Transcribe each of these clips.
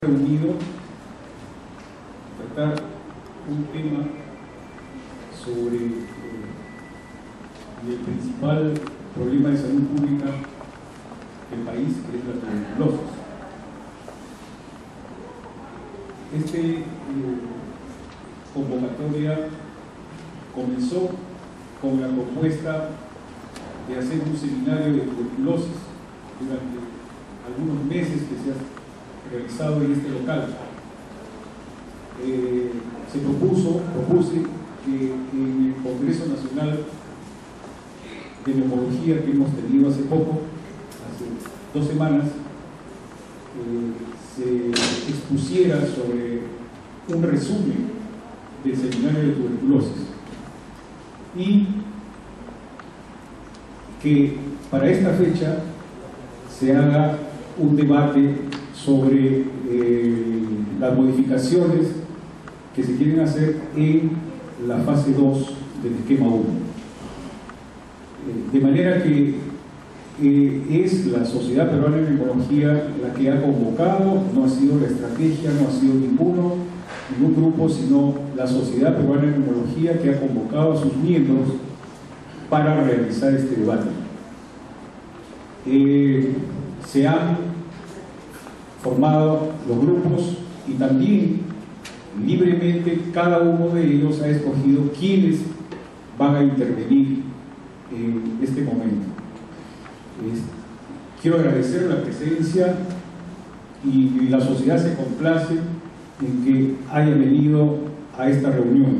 reunido tratar un tema sobre el principal problema de salud pública del país, que es la tuberculosis. Esta convocatoria comenzó con la propuesta de hacer un seminario de tuberculosis durante algunos meses que se ha realizado en este local. Propuse que en el Congreso Nacional de Neumología que hemos tenido hace poco, hace 2 semanas, se expusiera sobre un resumen del seminario de tuberculosis y que para esta fecha se haga un debate sobre las modificaciones que se quieren hacer en la fase 2 del esquema 1. De manera que es la Sociedad Peruana de Neumología la que ha convocado, no ha sido la estrategia, no ha sido ningún grupo, sino la Sociedad Peruana de Neumología que ha convocado a sus miembros para realizar este debate. Se han formado los grupos y también libremente cada uno de ellos ha escogido quiénes van a intervenir en este momento. Quiero agradecer la presencia y la sociedad se complace en que haya venido a esta reunión.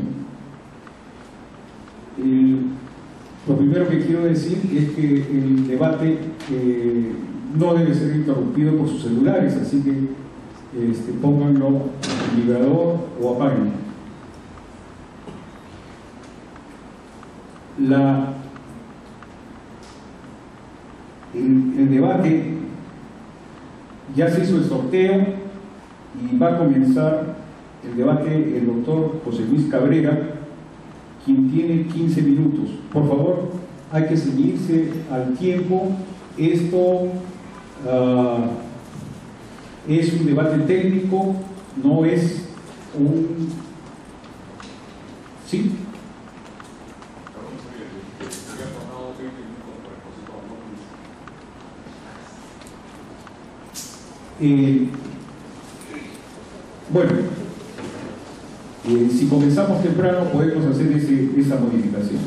Lo primero que quiero decir es que el debate no debe ser interrumpido por sus celulares, así que pónganlo en vibrador o apaguen. El debate ya se hizo el sorteo y va a comenzar el debate el doctor José Luis Cabrera, quien tiene 15 minutos. Por favor, hay que ceñirse al tiempo. Esto es un debate técnico, no es un... ¿Sí? Bueno, si comenzamos temprano podemos hacer esa modificación.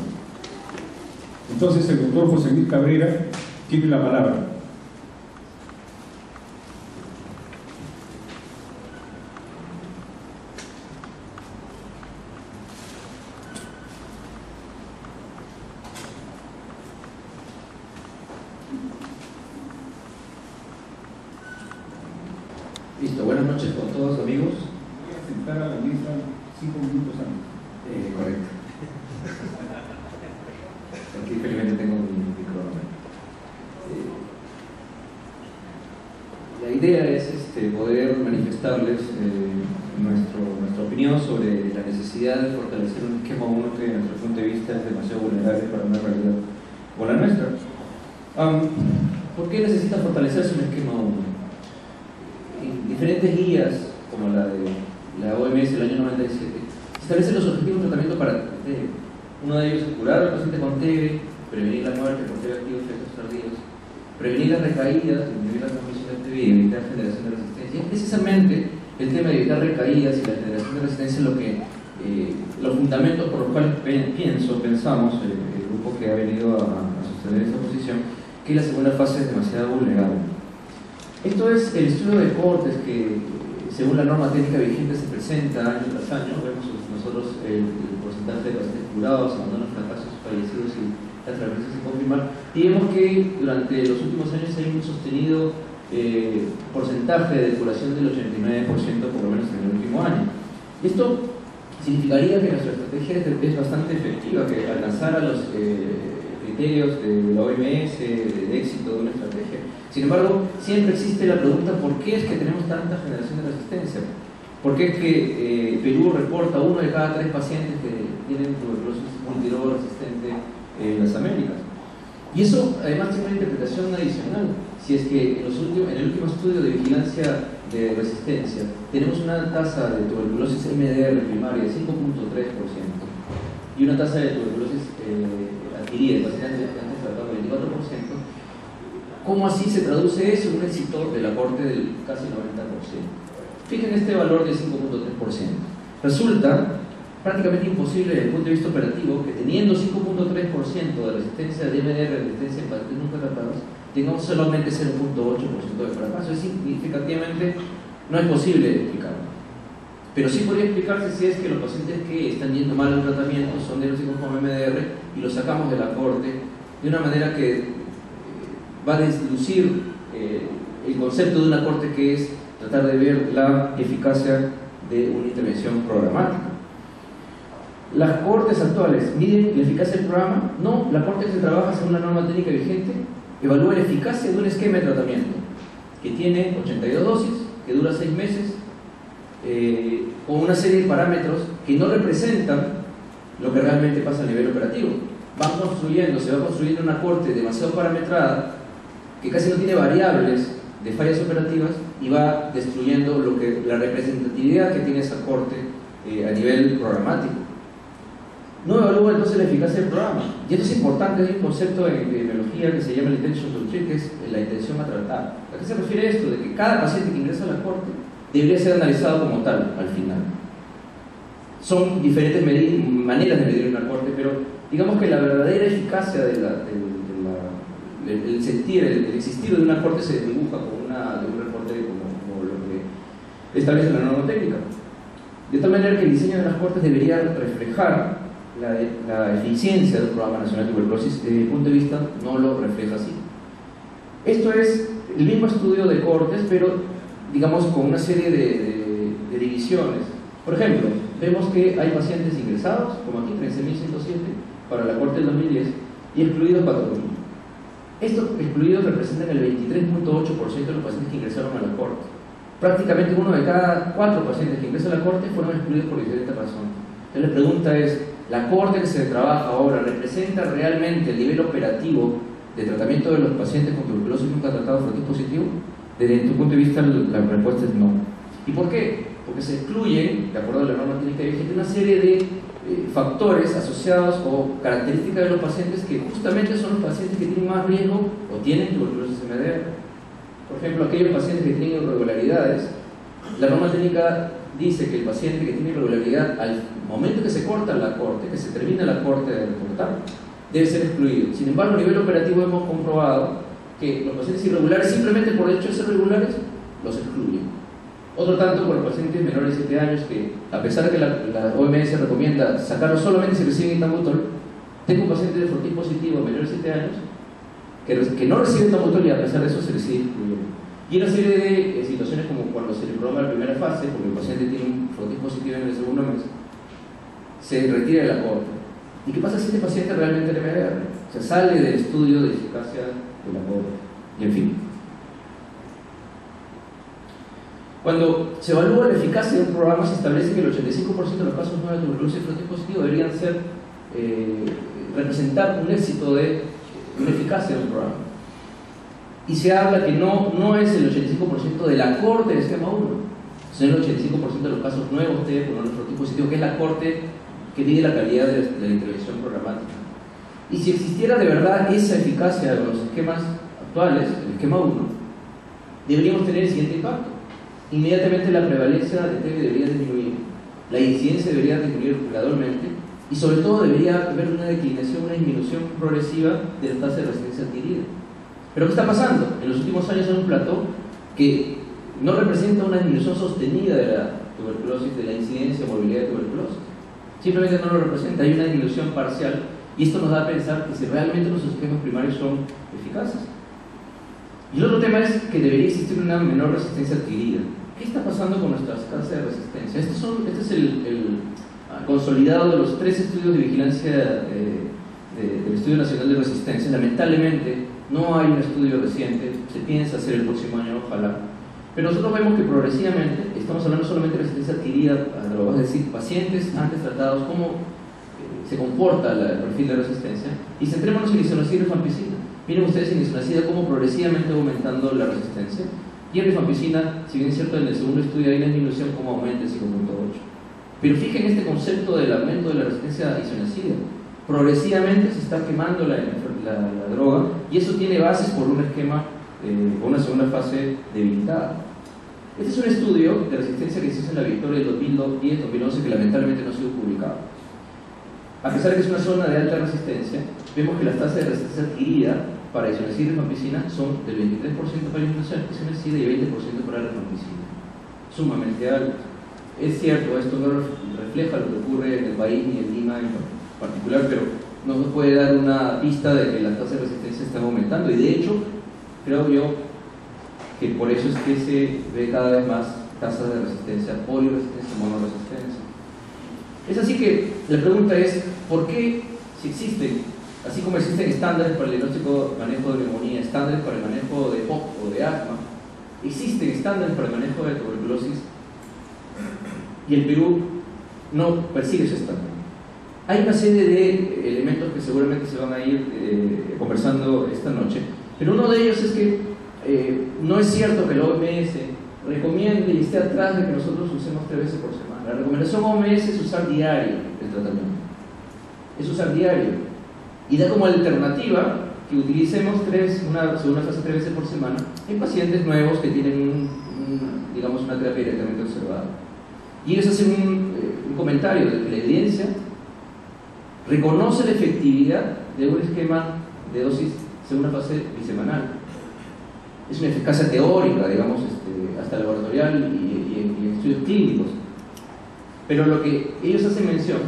Entonces el doctor José Luis Cabrera tiene la palabra. Listo, buenas noches con todos, amigos. Voy a sentar a la mesa 5 minutos antes. Correcto. Aquí felizmente tengo mi cronómetro. La idea es poder manifestarles nuestra opinión sobre la necesidad de fortalecer un esquema 1 que, desde nuestro punto de vista, es demasiado vulnerable para una realidad como la nuestra. ¿Por qué necesita fortalecerse un esquema 1? Diferentes guías, como la de la OMS del año 97, establecen los objetivos de tratamiento para TB. Uno de ellos es curar al paciente con TB, prevenir la muerte por TB activo y efectos tardíos, prevenir las recaídas, disminuir la transmisión de TB y evitar generación de resistencia. Y precisamente el tema de evitar recaídas y la generación de resistencia es los fundamentos por los cuales pensamos, el grupo que ha venido a sostener esta posición, que la segunda fase es demasiado vulnerable. Esto es el estudio de cohortes que, según la norma técnica vigente, se presenta año tras año. Vemos nosotros el porcentaje de pacientes curados, abandonos, fracasos, fallecidos y la transferencia sin confirmar. Y vemos que durante los últimos años hay un sostenido porcentaje de curación del 89%, por lo menos en el último año. Esto significaría que nuestra estrategia es bastante efectiva, que alcanzara los criterios de la OMS de éxito de una estrategia. Sin embargo, siempre existe la pregunta: ¿por qué es que tenemos tanta generación de resistencia? ¿Por qué es que Perú reporta 1 de cada 3 pacientes que tienen tuberculosis multidroga resistente en las Américas? Y eso además tiene una interpretación adicional. Si es que en el último estudio de vigilancia de resistencia, tenemos una tasa de tuberculosis MDR primaria de 5.3% y una tasa de tuberculosis adquirida de pacientes antes tratados de 24%. ¿Cómo así se traduce eso en un éxito del aporte del casi 90%? Fíjense este valor de 5.3%. Resulta prácticamente imposible desde el punto de vista operativo que teniendo 5.3% de resistencia de MDR, resistencia en pacientes nunca tratados, tengamos solamente 0.8% de fracaso. Es significativamente, no es posible explicarlo. Pero sí podría explicarse si es que los pacientes que están yendo mal al tratamiento son diagnósticos con MDR y los sacamos del aporte de una manera que va a deslucir el concepto de un aporte, que es tratar de ver la eficacia de una intervención programática. ¿Las cohortes actuales miden la eficacia del programa? No, la cohorte que se trabaja según la norma técnica vigente evalúa la eficacia de un esquema de tratamiento que tiene 82 dosis, que dura 6 meses, con una serie de parámetros que no representan lo que realmente pasa a nivel operativo. Se va construyendo una cohorte demasiado parametrada que casi no tiene variables de fallas operativas y va destruyendo la representatividad que tiene esa cohorte a nivel programático. No evalúa entonces la eficacia del programa. Y esto es importante, hay un concepto en epidemiología que se llama el intention to treat, que es la intención a tratar. ¿A qué se refiere esto? De que cada paciente que ingresa a la cohorte debería ser analizado como tal al final. Son diferentes maneras de medir una cohorte, pero digamos que la verdadera eficacia del existir de una cohorte se dibuja con un reporte como lo que establece la norma técnica. De tal manera que el diseño de las cohortes debería reflejar la eficiencia del Programa Nacional de Tuberculosis. Desde mi punto de vista no lo refleja así. Esto es el mismo estudio de cohortes, pero digamos con una serie de divisiones. Por ejemplo, vemos que hay pacientes ingresados, como aquí 13.107 para la cohorte del 2010, y excluidos 4.000. Estos excluidos representan el 23.8% de los pacientes que ingresaron a la cohorte. Prácticamente uno de cada 4 pacientes que ingresan a la cohorte fueron excluidos por diferentes razones. Entonces la pregunta es, ¿la cohorte que se trabaja ahora representa realmente el nivel operativo de tratamiento de los pacientes con tuberculosis nunca tratados frotis positivo? Desde tu punto de vista la respuesta es no. ¿Y por qué? Porque se excluyen, de acuerdo a la norma técnica vigente, una serie de factores asociados o características de los pacientes que justamente son los pacientes que tienen más riesgo o tienen tuberculosis MDR. Por ejemplo, aquellos pacientes que tienen irregularidades, la norma técnica dice que el paciente que tiene irregularidad al momento que se corta la cohorte, que se termina la cohorte de recortar, debe ser excluido. Sin embargo, a nivel operativo hemos comprobado que los pacientes irregulares, simplemente por el hecho de ser regulares, los excluyen. Otro tanto con los pacientes menores de 7 años que, a pesar de que la OMS recomienda sacarlos solamente si reciben itambutol, tengo un paciente de frotis positivo menor de 7 años que no recibe itambutol y a pesar de eso se recibe excluyendo. Y una serie de situaciones como cuando se le programa la primera fase, porque el paciente tiene un frotis positivo en el segundo mes, se retira de la cohorte. ¿Y qué pasa si este paciente realmente le MDR? O sea, sale del estudio de eficacia de la cohorte. Y en fin. Cuando se evalúa la eficacia de un programa, se establece que el 85% de los casos nuevos de tuberculosis frotis positivo deberían representar un éxito de una eficacia de un programa. Y se habla que no es el 85% de la cohorte del esquema 1, sino el 85% de los casos nuevos de frotis positivo, que es la cohorte que mide la calidad de la intervención programática. Y si existiera de verdad esa eficacia de los esquemas actuales, el esquema 1, deberíamos tener el siguiente impacto. Inmediatamente la prevalencia de TB debería disminuir, la incidencia debería disminuir gradualmente y sobre todo debería haber una declinación, una disminución progresiva de la tasa de resistencia adquirida. ¿Pero qué está pasando? En los últimos años hay un plató que no representa una disminución sostenida de la tuberculosis, de la incidencia o movilidad de tuberculosis. Simplemente no lo representa, hay una disminución parcial y esto nos da a pensar que si realmente los esquemas primarios son eficaces. Y el otro tema es que debería existir una menor resistencia adquirida. ¿Qué está pasando con nuestras tasas de resistencia? Este es el consolidado de los 3 estudios de vigilancia del Estudio Nacional de Resistencia. Lamentablemente no hay un estudio reciente, se piensa hacer el próximo año, ojalá. Pero nosotros vemos que progresivamente, estamos hablando solamente de resistencia adquirida, es decir, pacientes antes tratados, cómo se comporta el perfil de resistencia, y centrémonos en isoniazida y rifampicina. Miren ustedes en isoniazida cómo progresivamente va aumentando la resistencia. Y en rifampicina, si bien es cierto, en el segundo estudio hay una disminución, como aumenta el 5.8. Pero fíjense en este concepto del aumento de la resistencia isoniazida. Progresivamente se está quemando la droga, y eso tiene bases por un esquema, por una segunda fase debilitada. Este es un estudio de resistencia que se hizo en la Victoria del 2010-2011 que lamentablemente no ha sido publicado. A pesar de que es una zona de alta resistencia, vemos que las tasas de resistencia adquirida para isoniazida y rifampicina son del 23% para la isoniazida y 20% para la rifampicina. Sumamente alto. Es cierto, esto no refleja lo que ocurre en el país ni en Lima en particular, pero nos puede dar una pista de que las tasas de resistencia están aumentando, y de hecho, creo yo que por eso es que se ve cada vez más tasas de resistencia, poliresistencia, monoresistencia. Es así que la pregunta es, ¿por qué, si existen, así como existen estándares para el diagnóstico y manejo de neumonía, estándares para el manejo de POC o de asma, existen estándares para el manejo de tuberculosis, y el Perú no persigue ese estándar? Hay una serie de elementos que seguramente se van a ir conversando esta noche, pero uno de ellos es que no es cierto que la OMS recomiende y esté atrás de que nosotros usemos 3 veces por semana. La recomendación OMS es usar diario el tratamiento, es usar diario, y da como alternativa que utilicemos una segunda fase 3 veces por semana en pacientes nuevos que tienen digamos una terapia directamente observada. Y ellos hacen un comentario de que la evidencia reconoce la efectividad de un esquema de dosis segunda fase bisemanal. Es una eficacia teórica, digamos, hasta laboratorial y en estudios clínicos. Pero lo que ellos hacen mención,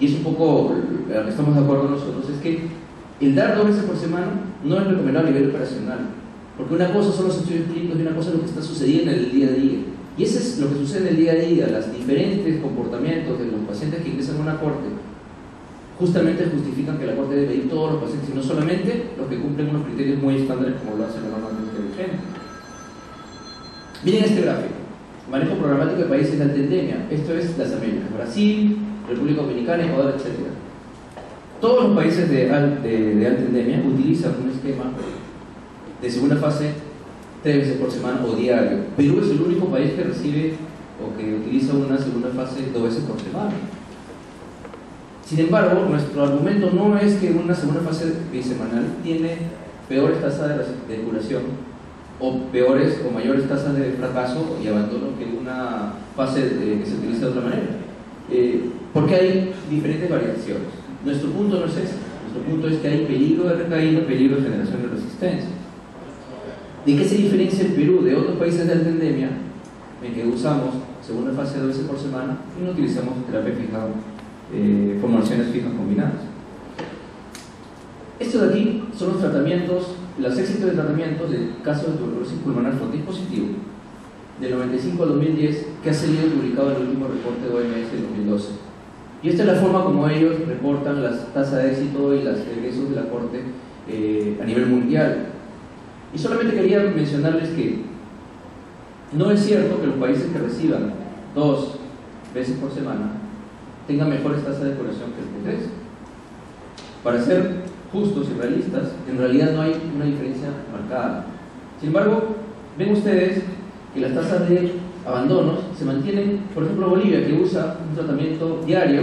y es un poco lo que estamos de acuerdo nosotros, es que el dar 2 veces por semana no es recomendable a nivel operacional, porque una cosa son los estudios clínicos y una cosa es lo que está sucediendo en el día a día. Y eso es lo que sucede en el día a día, los diferentes comportamientos de los pacientes que ingresan a una corte justamente justifican que la corte debe medir todos los pacientes y no solamente los que cumplen unos criterios muy estándares como lo hace normalmente vigente. Miren este gráfico: manejo programático de países de alta endemia. Esto es las Américas: Brasil, República Dominicana, Ecuador, etc. Todos los países de alta endemia utilizan un esquema de segunda fase 3 veces por semana o diario. Perú es el único país que recibe o que utiliza una segunda fase 2 veces por semana. Sin embargo, nuestro argumento no es que una segunda fase bisemanal tiene peores tasas de curación o peores o mayores tasas de fracaso y abandono que una fase que se utiliza de otra manera, porque hay diferentes variaciones. Nuestro punto no es ese. Nuestro punto es que hay peligro de recaída, peligro de generación de resistencia. ¿De qué se diferencia el Perú de otros países de alta endemia en que usamos segunda fase 2 veces por semana y no utilizamos terapia fija, formulaciones fijas combinadas? Esto de aquí son los tratamientos, los éxitos de tratamientos del caso de tuberculosis pulmonar frontis positivo del 95 al 2010, que ha salido publicado en el último reporte de OMS del 2012. Y esta es la forma como ellos reportan las tasas de éxito y los egresos de la corte a nivel mundial. Y solamente quería mencionarles que no es cierto que los países que reciban 2 veces por semana tengan mejores tasas de curación que el de 3. Para ser justos y realistas, en realidad no hay una diferencia marcada. Sin embargo, ven ustedes que las tasas de abandonos se mantienen, por ejemplo Bolivia, que usa un tratamiento diario,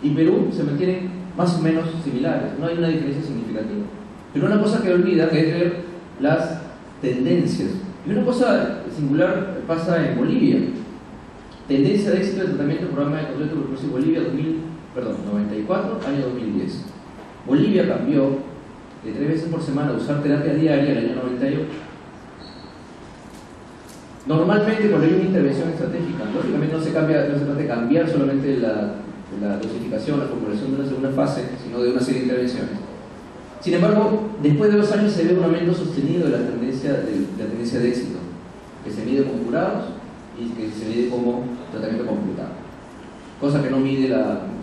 y Perú se mantienen más o menos similares, no hay una diferencia significativa. Pero una cosa que olvida que es ver las tendencias. Y una cosa singular pasa en Bolivia. Tendencia de éxito del tratamiento del programa de control de tuberculosis Bolivia 94, año 2010. Bolivia cambió de 3 veces por semana a usar terapia diaria en el año 98. Normalmente cuando hay una intervención estratégica, lógicamente no se trata de cambiar solamente la dosificación, la formulación de una segunda fase, sino de una serie de intervenciones. Sin embargo, después de 2 años se ve un aumento sostenido de la tendencia de éxito, que se mide como curados y que se mide como tratamiento completado, cosa que no mide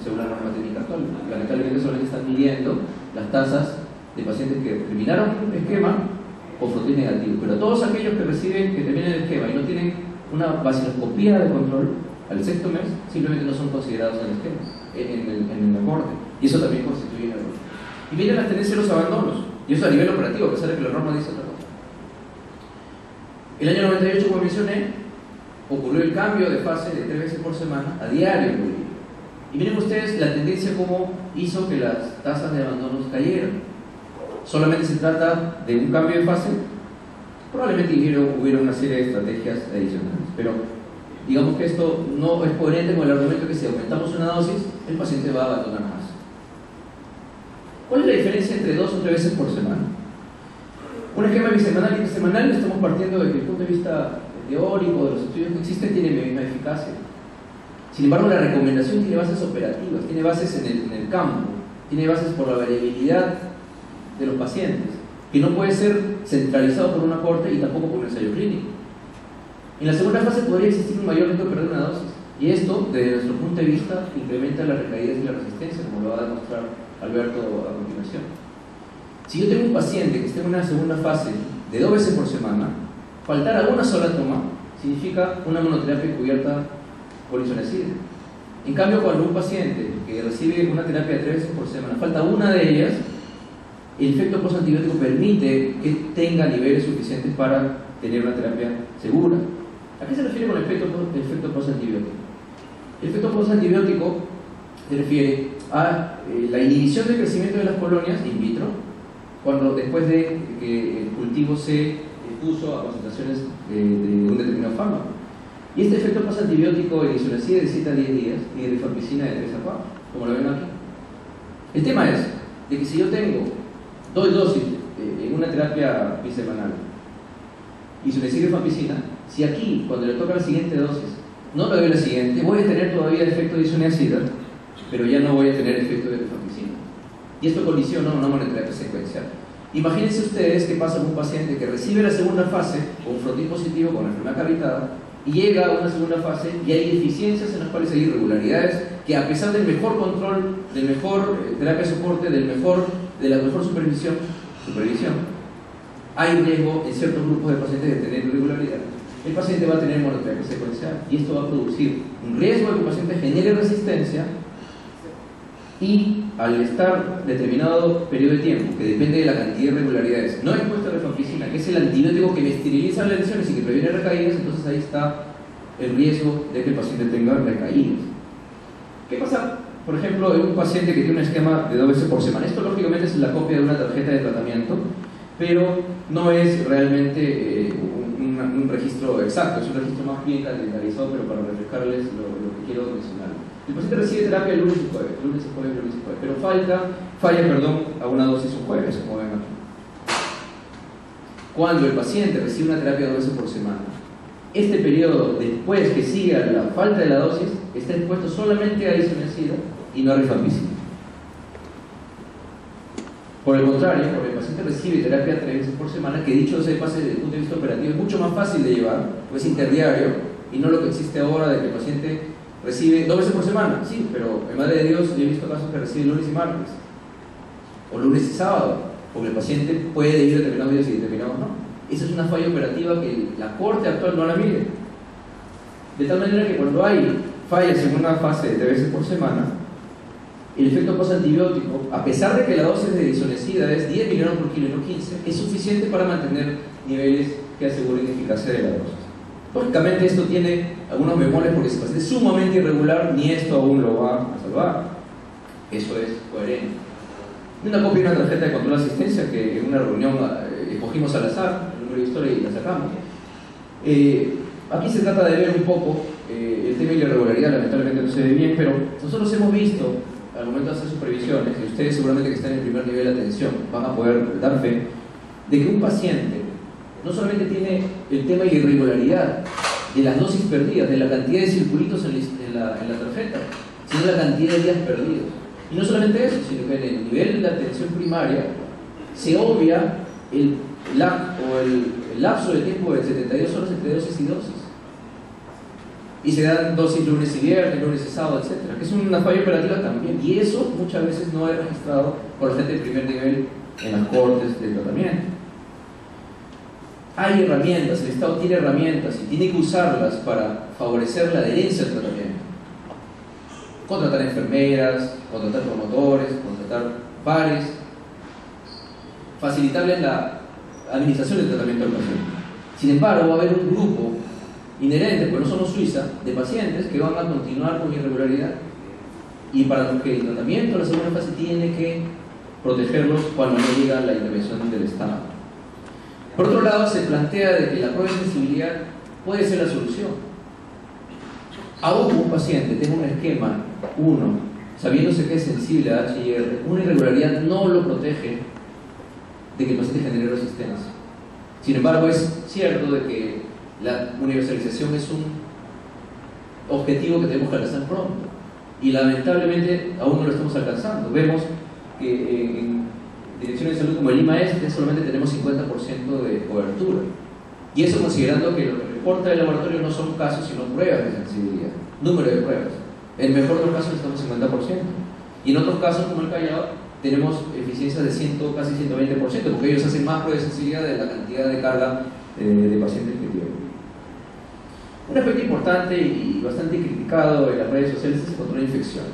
según la norma técnica actual. Lamentablemente solamente están midiendo las tasas de pacientes que terminaron un esquema con frontis negativo, pero todos aquellos que terminan el esquema y no tienen una vaciloscopía de control al 6º mes, simplemente no son considerados en el esquema, en el aporte, y eso también constituye un error. Y miren la tendencia de los abandonos, y eso a nivel operativo, a pesar de que la norma dice otra cosa. El año 98, como mencioné, ocurrió el cambio de fase de 3 veces por semana a diario en Bolivia. Y miren ustedes la tendencia como hizo que las tasas de abandonos cayeran. Solamente se trata de un cambio de fase. Probablemente hubiera una serie de estrategias adicionales, pero digamos que esto no es coherente con el argumento que si aumentamos una dosis, el paciente va a abandonar más. ¿Cuál es la diferencia entre 2 o 3 veces por semana? Un esquema bisemanal y trisemanal, estamos partiendo de que el punto de vista teórico de los estudios que existen tiene misma eficacia. Sin embargo, la recomendación tiene bases operativas, tiene bases en el campo, tiene bases por la variabilidad de los pacientes, que no puede ser centralizado por una corte y tampoco por un ensayo clínico. En la segunda fase podría existir un mayor riesgo de perder una dosis, y esto, desde nuestro punto de vista, incrementa las recaídas y la resistencia, como lo va a demostrar Alberto a continuación. Si yo tengo un paciente que esté en una segunda fase de 2 veces por semana, faltar a una sola toma significa una monoterapia cubierta por isoniazida. En cambio, cuando un paciente que recibe una terapia de 3 veces por semana falta una de ellas, el efecto postantibiótico permite que tenga niveles suficientes para tener una terapia segura. ¿A qué se refiere con el efecto postantibiótico? El efecto postantibiótico se refiere a la inhibición del crecimiento de las colonias in vitro, cuando después de que el cultivo se expuso a concentraciones de un determinado fármaco. Y este efecto postantibiótico en isoniazida de 7 a 10 días y de rifampicina de 3 a 4, como lo ven aquí. El tema es de que si yo tengo 2 dosis en una terapia bisemanal, isoniazida y rifampicina, si aquí, cuando le toca la siguiente dosis, no le doy la siguiente, voy a tener todavía el efecto de isoniazida, pero ya no voy a tener efecto de rifampicina. Y esto condiciona una monoterapia secuencial. Imagínense ustedes qué pasa con un paciente que recibe la segunda fase con un frotis positivo, con enfermedad cavitada, y llega a una segunda fase y hay deficiencias en las cuales hay irregularidades que, a pesar del mejor control, del mejor terapia de soporte, de la mejor supervisión, hay riesgo en ciertos grupos de pacientes de tener irregularidades. El paciente va a tener monoterapia secuencial y esto va a producir un riesgo de que el paciente genere resistencia, y al estar determinado periodo de tiempo, que depende de la cantidad de irregularidades, no expuesto a la rifampicina, que es el antibiótico que me esteriliza las lesiones y que previene recaídas, entonces ahí está el riesgo de que el paciente tenga recaídas. ¿Qué pasa, por ejemplo, en un paciente que tiene un esquema de 2 veces por semana? Esto lógicamente es la copia de una tarjeta de tratamiento, pero no es realmente un registro exacto, es un registro más bien calendarizado, pero para reflejarles lo que quiero mencionar. El paciente recibe terapia el lunes y jueves, pero falla a una dosis un jueves, como ven aquí. Cuando el paciente recibe una terapia 2 veces por semana, este periodo después que sigue a la falta de la dosis está expuesto solamente a isoniazida y no a rifampicina. Por el contrario, cuando el paciente recibe terapia 3 veces por semana, que dicho sea de pase desde el punto de vista operativo es mucho más fácil de llevar, pues es interdiario y no lo que existe ahora de que el paciente recibe 2 veces por semana, sí, pero en Madre de Dios yo he visto casos que reciben lunes y martes, o lunes y sábado, porque el paciente puede ir determinados días y determinados no. Esa es una falla operativa que la corte actual no la mide. De tal manera que cuando hay fallas en una fase de 3 veces por semana, el efecto postantibiótico, a pesar de que la dosis de isoniazida es 10 miligramos por kilo y no 15, es suficiente para mantener niveles que aseguren eficacia de la dosis. Lógicamente esto tiene algunos bemoles porque si el paciente es sumamente irregular, ni esto aún lo va a salvar. Eso es coherente. Una copia de una tarjeta de control de asistencia que en una reunión escogimos al azar, el número de historia y la sacamos. Aquí se trata de ver un poco el tema de la irregularidad, lamentablemente no se ve bien, pero nosotros hemos visto al momento de hacer supervisiones, y ustedes seguramente que están en el primer nivel de atención van a poder dar fe, de que un paciente no solamente tiene el tema de la irregularidad, de las dosis perdidas, de la cantidad de circulitos en la tarjeta, sino la cantidad de días perdidos. Y no solamente eso, sino que en el nivel de la atención primaria se obvia el lapso de tiempo de 72 horas entre dosis y dosis. Y se dan dosis lunes y viernes, lunes y sábado, etc. Que es una falla operativa también. Y eso muchas veces no es registrado por la gente de primer nivel en las cortes de tratamiento. Hay herramientas, el Estado tiene herramientas y tiene que usarlas para favorecer la adherencia al tratamiento. Contratar enfermeras, contratar promotores, contratar pares, facilitarles la administración del tratamiento al paciente. Sin embargo, va a haber un grupo inherente, porque no somos Suiza, de pacientes que van a continuar con irregularidad y para los que el tratamiento de la segunda fase tiene que protegerlos cuando no llega la intervención del Estado. Por otro lado, se plantea de que la prueba de sensibilidad puede ser la solución. Aún un paciente tenga un esquema 1, sabiéndose que es sensible a HIR, una irregularidad no lo protege de que el paciente genere resistencia. Sin embargo, es cierto de que la universalización es un objetivo que tenemos que alcanzar pronto y lamentablemente aún no lo estamos alcanzando. Vemos que en direcciones de salud como el Lima Este solamente tenemos 50% de cobertura, y eso considerando que lo que reporta el laboratorio no son casos sino pruebas de sensibilidad, número de pruebas. En el mejor de los casos estamos 50%, y en otros casos como el Callao tenemos eficiencias de casi 120%, porque ellos hacen más pruebas de sensibilidad de la cantidad de carga de pacientes que tienen. Un aspecto importante y bastante criticado en las redes sociales es el control de infecciones.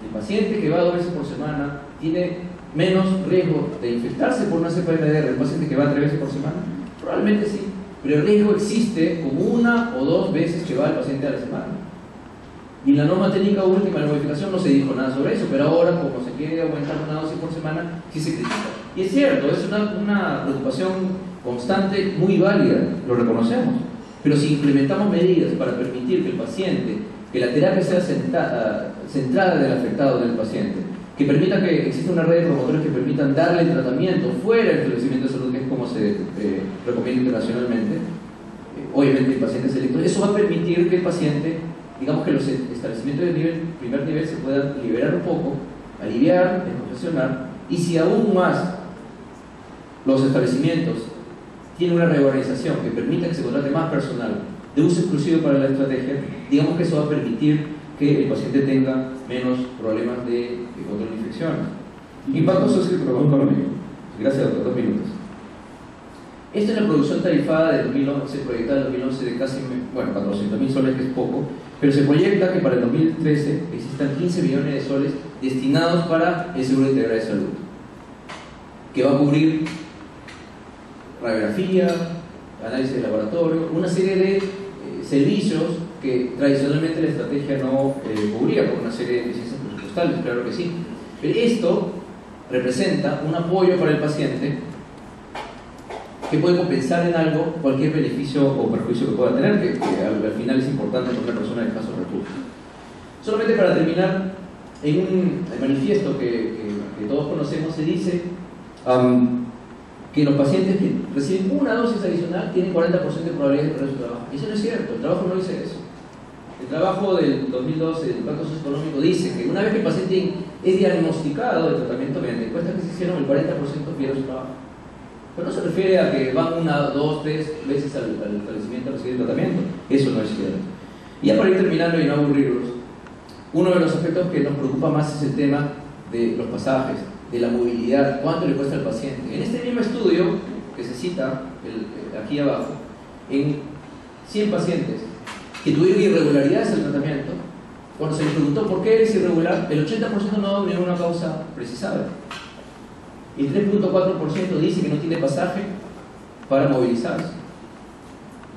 El paciente que va 2 veces por semana tiene menos riesgo de infectarse por una cepa MDR. El paciente que va 3 veces por semana, probablemente sí, pero el riesgo existe como 1 o 2 veces que va el paciente a la semana. Y en la norma técnica última de la modificación no se dijo nada sobre eso, pero ahora, como se quiere aumentar una dosis por semana, sí se critica. Y es cierto, es una preocupación constante, muy válida, lo reconocemos. Pero si implementamos medidas para permitir que el paciente, que la terapia sea centrada en el afectado del paciente, que permita que exista una red de promotores que permitan darle el tratamiento fuera del establecimiento de salud, que es como se recomienda internacionalmente, obviamente en pacientes selectos, eso va a permitir que el paciente, digamos que los establecimientos de primer nivel se puedan liberar un poco, aliviar, descongestionar, y si aún más los establecimientos tienen una reorganización que permita que se contrate más personal de uso exclusivo para la estrategia, digamos que eso va a permitir que el paciente tenga menos problemas de control de infecciones. Impacto socioeconómico. Gracias, doctor. 2 minutos. Esta es la producción tarifada de 2011, proyectada en 2011 de casi 400.000 soles, que es poco, pero se proyecta que para el 2013 existan 15 millones de soles destinados para el Seguro Integral de Salud, que va a cubrir radiografía, análisis de laboratorio, una serie de servicios que tradicionalmente la estrategia no cubría por una serie de deficiencias presupuestales, claro que sí. Pero esto representa un apoyo para el paciente que puede compensar en algo cualquier beneficio o perjuicio que pueda tener, que al final es importante para una persona de escasos recursos. Solamente para terminar, en un manifiesto que todos conocemos se dice que los pacientes que reciben una dosis adicional tienen 40% de probabilidad de perder su trabajo. Eso no es cierto, el trabajo no dice eso. El trabajo del 2012 del Impacto Socioeconómico dice que una vez que el paciente es diagnosticado de tratamiento mediante encuestas que se hicieron, el 40% pierde su trabajo. Pero no se refiere a que van 1, 2, 3 veces al establecimiento a recibir el tratamiento. Eso no es cierto. Y ya para ir terminando y no aburrirlos, uno de los aspectos que nos preocupa más es el tema de los pasajes, de la movilidad, cuánto le cuesta al paciente. En este mismo estudio que se cita aquí abajo, en 100 pacientes que tuvieron irregularidades al tratamiento, cuando se les preguntó por qué eres irregular, el 80% no daba ninguna causa precisada. El 3.4% dice que no tiene pasaje para movilizarse.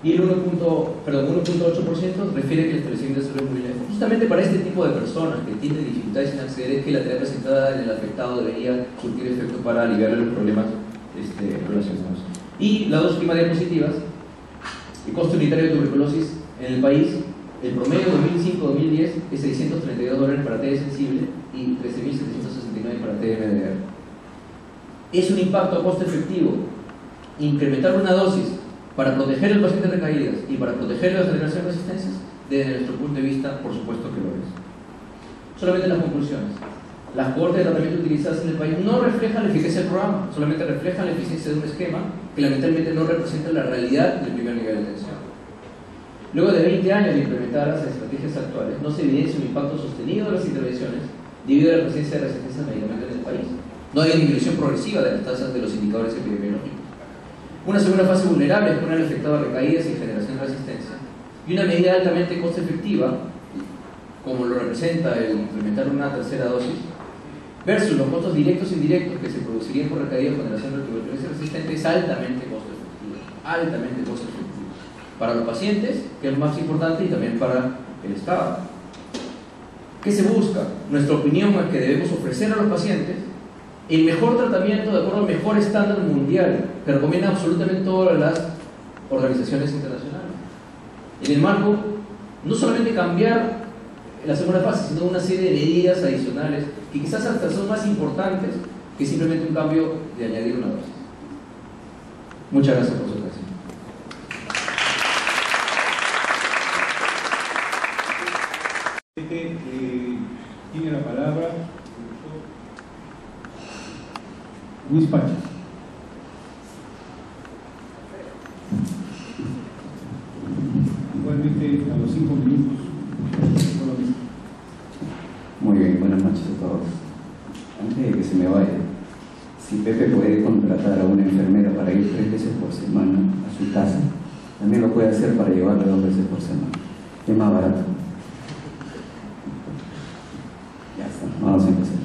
Y el 1.8% refiere que el establecimiento de salud es muy lejos. Justamente para este tipo de personas que tienen dificultades en acceder, es que la terapia centrada en el afectado debería surtir efecto para aliviar los problemas relacionados. Y las 2 últimas diapositivas: el costo unitario de tuberculosis en el país, el promedio 2005-2010 es $632 para TB sensible y 13.769 para TB-MDR. Es un impacto a costo efectivo incrementar una dosis para proteger al paciente de recaídas y para proteger las generaciones de resistencias. Desde nuestro punto de vista, por supuesto que lo es. Solamente las conclusiones: las cohortes de tratamiento utilizadas en el país no reflejan la eficacia del programa, solamente reflejan la eficiencia de un esquema que lamentablemente no representa la realidad del primer nivel de atención. Luego de 20 años de implementar las estrategias actuales, no se evidencia un impacto sostenido de las intervenciones debido a la presencia de resistencia a medicamentos en el país. No hay disminución progresiva de las tasas de los indicadores epidemiológicos. Una segunda fase vulnerable es poner al afectado a recaídas y generación de resistencia. Y una medida altamente costo efectiva, como lo representa el implementar una tercera dosis, versus los costos directos e indirectos que se producirían por recaída o generación de tuberculosis resistente, es altamente costo efectivo. altamente costo efectivo. Para los pacientes, que es lo más importante, y también para el Estado. ¿Qué se busca? Nuestra opinión es que debemos ofrecer a los pacientes el mejor tratamiento de acuerdo al mejor estándar mundial que recomiendan absolutamente todas las organizaciones internacionales. En el marco, no solamente cambiar la segunda fase, sino una serie de medidas adicionales que quizás hasta son más importantes que simplemente un cambio de añadir una dosis. Muchas gracias por su atención. Tiene la palabra el doctor Luis Pacha. Igualmente a los 5 minutos. Muy bien, buenas noches a todos. Antes de que se me vaya, si Pepe puede contratar a una enfermera para ir 3 veces por semana a su casa, también lo puede hacer para llevarle 2 veces por semana. Es más barato. Ya está, vamos a empezar.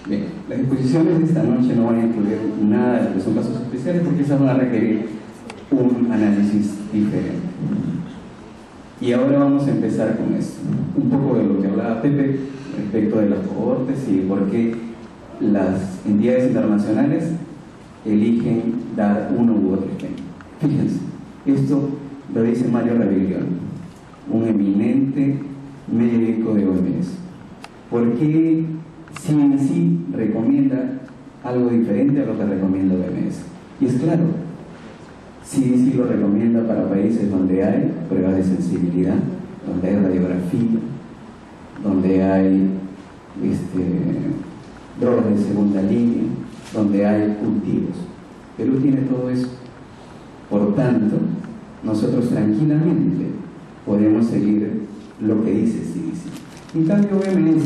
Bien, las exposiciones de esta noche no van a incluir nada de lo que son casos especiales porque esas van a requerir un análisis diferente. Y ahora vamos a empezar con esto. Un poco de lo que hablaba Pepe respecto de las cohortes y por qué las entidades internacionales eligen dar uno u otro ejemplo. Fíjense, esto lo dice Mario Raviglione, un eminente médico de OMS. ¿Por qué CDC recomienda algo diferente a lo que recomienda OMS? Y es claro, CDC lo recomienda para países donde hay pruebas de sensibilidad, donde hay radiografía, donde hay drogas de segunda línea, donde hay cultivos. Perú tiene todo eso. Por tanto, nosotros tranquilamente podemos seguir lo que dice CDC. En cambio, OMS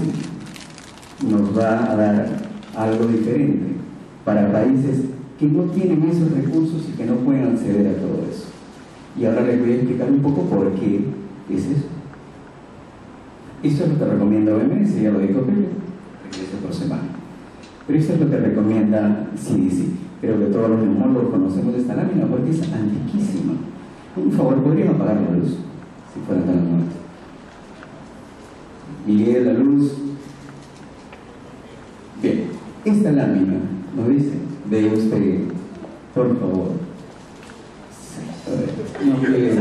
nos va a dar algo diferente para países que no tienen esos recursos y que no pueden acceder a todo eso. Y ahora les voy a explicar un poco por qué es eso. Esto es lo que recomienda OMS, ya lo dijo Pepe, 3 veces por semana. Pero esto es lo que recomienda CDC. Creo que todos los neumólogos conocemos esta lámina porque es antiquísima. Por favor, ¿podrían apagar la luz? Si fueran tan amables. Miguel, la luz. Bien, esta lámina nos dice, de usted, por favor. No pegues.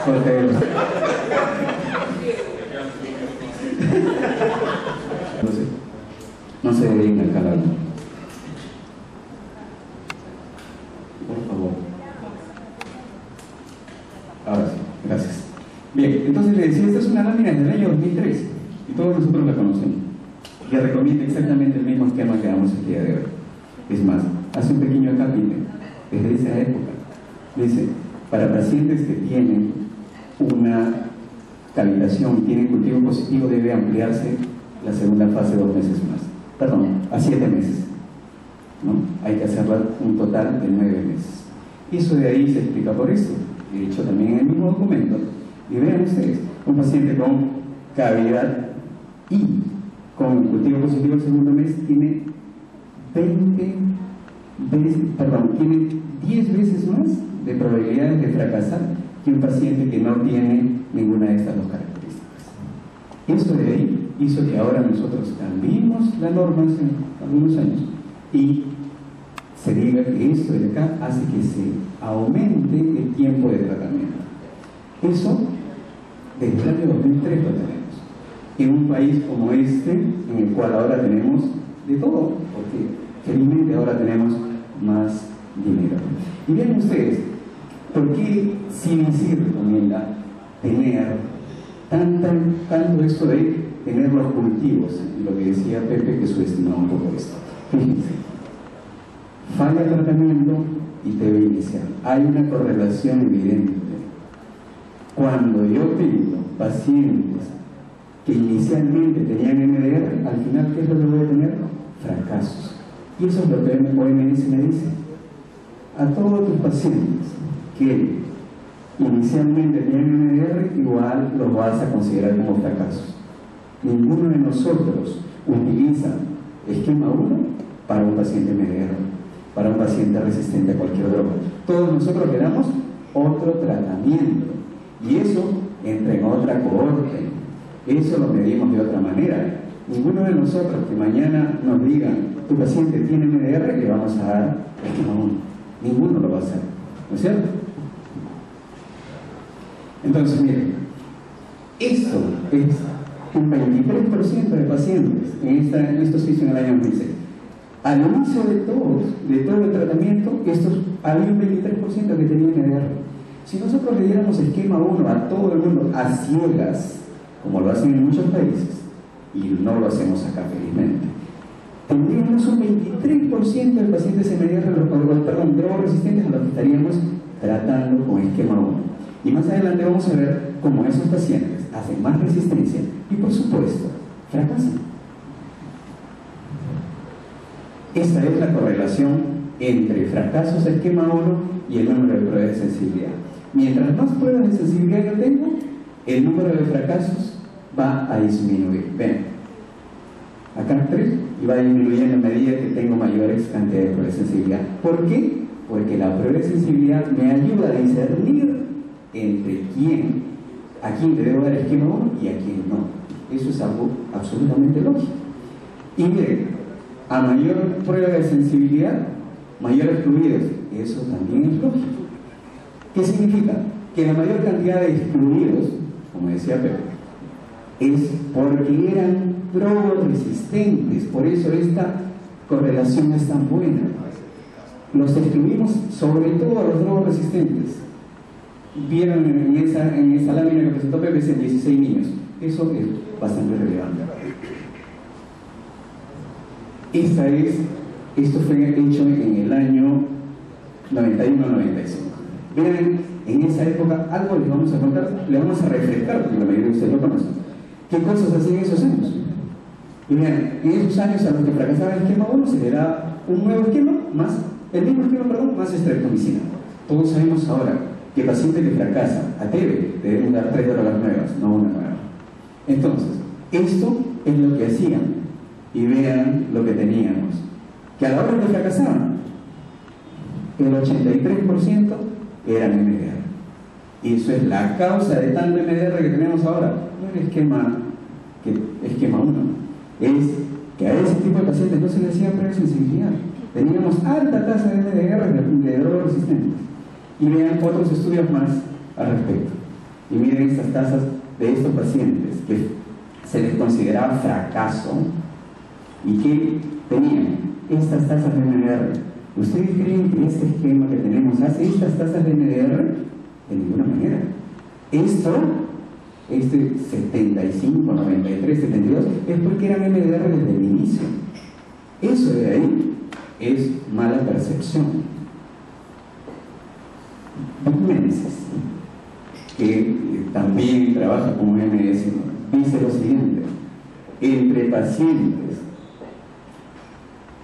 Jorge. No se dediquen al canal. Por favor. Ahora sí, gracias. Bien, entonces le decía, esta es una lámina del año 2003 y todos nosotros la conocemos. Que recomienda exactamente el mismo esquema que damos el día de hoy. Es más, hace un pequeño acápite desde esa época. Dice, para pacientes que tienen una cavitación, tienen cultivo positivo, debe ampliarse la segunda fase 2 meses más. Perdón, a 7 meses. ¿No? Hay que hacerla un total de 9 meses. Eso de ahí se explica por esto. He dicho también en el mismo documento. Y vean ustedes, un paciente con cavidad y con cultivo positivo el segundo mes tiene 10 veces más de probabilidades de fracasar que un paciente que no tiene ninguna de estas dos características. Eso de ahí hizo que ahora nosotros cambiemos la norma hace algunos años y se diga que esto de acá hace que se aumente el tiempo de tratamiento. Eso desde el año 2003 lo tenemos. En un país como este, en el cual ahora tenemos de todo, porque felizmente ahora tenemos más dinero. Y vean ustedes, ¿por qué CDC recomienda tener tanto esto de tener los cultivos? Y lo que decía Pepe, que subestimaba un poco esto. Fíjense, falla el tratamiento y TV inicial. Hay una correlación evidente. Cuando yo tengo pacientes que inicialmente tenían MDR, al final, ¿qué es lo que voy a tener? Fracasos. Y eso es lo que OMS me dice. A todos tus pacientes que inicialmente tenían MDR, igual los vas a considerar como fracasos. Ninguno de nosotros utiliza esquema 1 para un paciente MDR, para un paciente resistente a cualquier droga. Todos nosotros le damos otro tratamiento y eso entra en otra cohorte. Eso lo medimos de otra manera. Ninguno de nosotros que mañana nos diga tu paciente tiene MDR, le vamos a dar esquema 1. Ninguno lo va a hacer, ¿no es cierto? Entonces, miren, esto es un 23% de pacientes en esto se hizo en el año 2006. Al inicio de todo el tratamiento, había un 23% que tenía MDR. Si nosotros le diéramos esquema 1 a todo el mundo, a ciegas, como lo hacen en muchos países, y no lo hacemos acá felizmente, tendríamos un 23% de pacientes MDR, drogas resistentes, a los que estaríamos tratando con esquema 1. Y más adelante vamos a ver cómo esos pacientes hacen más resistencia y, por supuesto, fracasan. Esta es la correlación entre fracasos de esquema 1 y el número de pruebas de sensibilidad. Mientras más pruebas de sensibilidad yo tengo, el número de fracasos va a disminuir. Ven, acá 3 y va disminuyendo a medida que tengo mayores cantidades de pruebas de sensibilidad. ¿Por qué? Porque la prueba de sensibilidad me ayuda a discernir entre a quién le debo dar esquema 1 y a quién no. Eso es algo absolutamente lógico. Y miren, a mayor prueba de sensibilidad, mayores fluidos. Eso también es lógico. ¿Qué significa? Que la mayor cantidad de excluidos, como decía Pepe, es porque eran drogos resistentes. Por eso esta correlación es tan buena. Los excluimos sobre todo a los drogos resistentes. Vieron en esa lámina que presentó Pepe, 16 niños. Eso es bastante relevante. Esto fue hecho en el año 91-95. Vean, en esa época algo les vamos a contar, les vamos a refrescar, porque la mayoría de ustedes lo conocen. ¿Qué cosas hacían en esos años? Y vean, en esos años a los que fracasaba el esquema 1 se le da un nuevo esquema, el mismo esquema, más streptomicina. Todos sabemos ahora que el paciente que fracasa a TB debemos dar 3 drogas nuevas, no una nueva. Entonces, esto es lo que hacían. Y vean lo que teníamos. Que a la hora que fracasaban, el 83% eran MDR. Y eso es la causa de tanto MDR que tenemos ahora. No el esquema 1. Es que a ese tipo de pacientes no se les hacía prueba de sensibilidad. Teníamos alta tasa de MDR de drogas resistentes. Y vean otros estudios más al respecto. Y miren estas tasas de estos pacientes que se les consideraba fracaso y que tenían estas tasas de MDR. ¿Ustedes creen que este esquema que tenemos hace estas tasas de MDR? De ninguna manera. Este 75, 93, 72 es porque eran MDR desde el inicio. Eso de ahí es mala percepción. Menses, que también trabaja como MS, dice lo siguiente: entre pacientes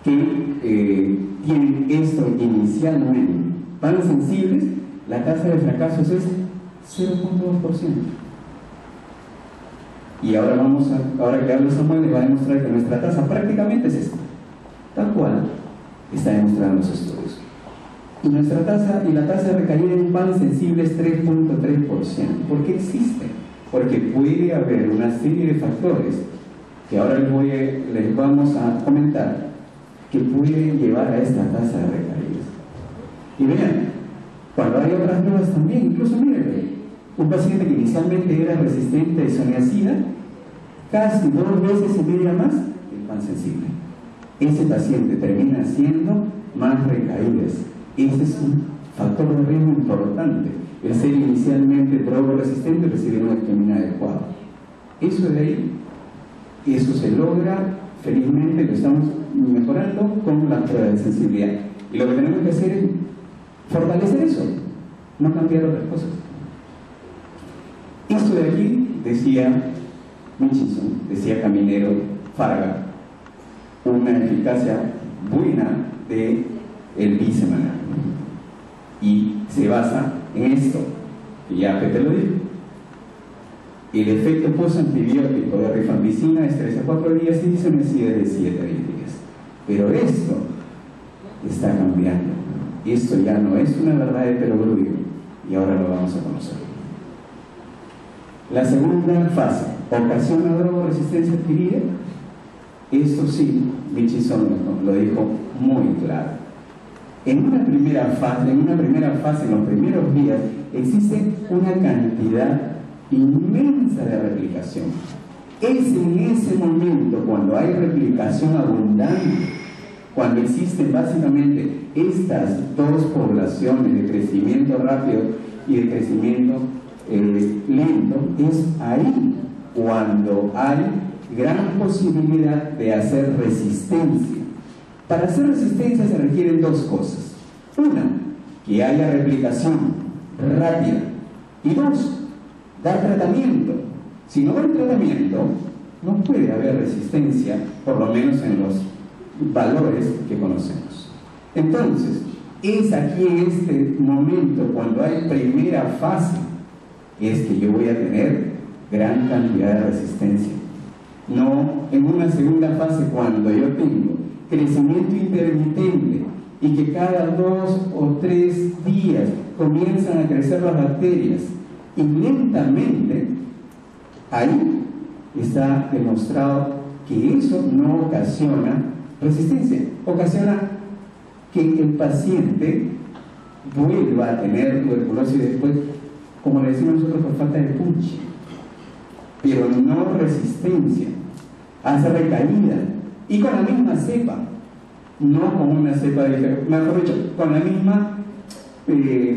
que tienen esto inicialmente tan sensibles, la tasa de fracasos es 0.2%. Y ahora que hablo Samuel, les va a demostrar que nuestra tasa prácticamente es esta, tal cual está demostrado en los estudios. Y nuestra tasa y la tasa de recaída en un pan sensible es 3.3%. ¿Por qué existe? Porque puede haber una serie de factores que ahora les vamos a comentar que pueden llevar a esta tasa de recaídas. Y vean, cuando hay otras drogas también, incluso miren, un paciente que inicialmente era resistente a isoniazida, casi 2 veces y media más que el pan sensible. Ese paciente termina haciendo más recaídas. Ese es un factor de riesgo importante, el ser inicialmente droga resistente y recibir una esquema adecuada. Eso de ahí, eso se logra, felizmente lo estamos mejorando con la prueba de sensibilidad. Y lo que tenemos que hacer es fortalecer eso, no cambiar otras cosas. Esto de aquí decía Michelson, decía Caminero, Farga, una eficacia buena del bisemanal. Y se basa en esto, que ya Pepe lo dijo. El efecto postantibiótico de rifampicina es 3 a 4 días y isoniazida de 7 a 20 días. Pero esto está cambiando. Esto ya no es una verdad de perogrullo, y ahora lo vamos a conocer. La segunda fase, ¿ocasiona drogo-resistencia adquirida? Esto sí, Michison lo dijo muy claro. En una primera fase, en los primeros días, existe una cantidad inmensa de replicación. Es en ese momento, cuando hay replicación abundante, cuando existen básicamente estas dos poblaciones de crecimiento rápido y de crecimiento lento, es ahí cuando hay gran posibilidad de hacer resistencia. Para hacer resistencia se requieren dos cosas. Una, que haya replicación rápida. Y dos, dar tratamiento. Si no hay tratamiento, no puede haber resistencia, por lo menos en los valores que conocemos. Entonces, es aquí en este momento, cuando hay primera fase, es que yo voy a tener gran cantidad de resistencia. No en una segunda fase, cuando yo tengo crecimiento intermitente y que cada 2 o 3 días comienzan a crecer las bacterias y lentamente, ahí está demostrado que eso no ocasiona resistencia, ocasiona que el paciente vuelva a tener tuberculosis después, como le decimos nosotros, por falta de punch, pero no resistencia, hace recaída, y con la misma cepa, no con una cepa diferente, mejor dicho, con la misma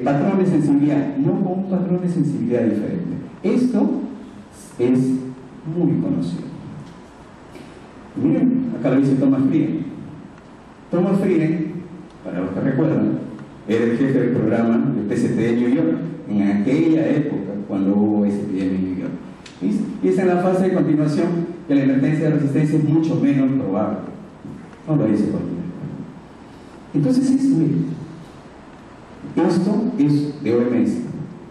patrón de sensibilidad, no con un patrón de sensibilidad diferente. Esto es muy conocido. Miren, acá lo dice Thomas Frieden. Thomas Frieden, para los que recuerdan, era el jefe del programa del PCT de New York en aquella época, cuando hubo esa epidemia en New York. Y es en la fase de continuación que la emergencia de resistencia es mucho menos probable. No lo dice cualquiera. Entonces, esto es de OMS.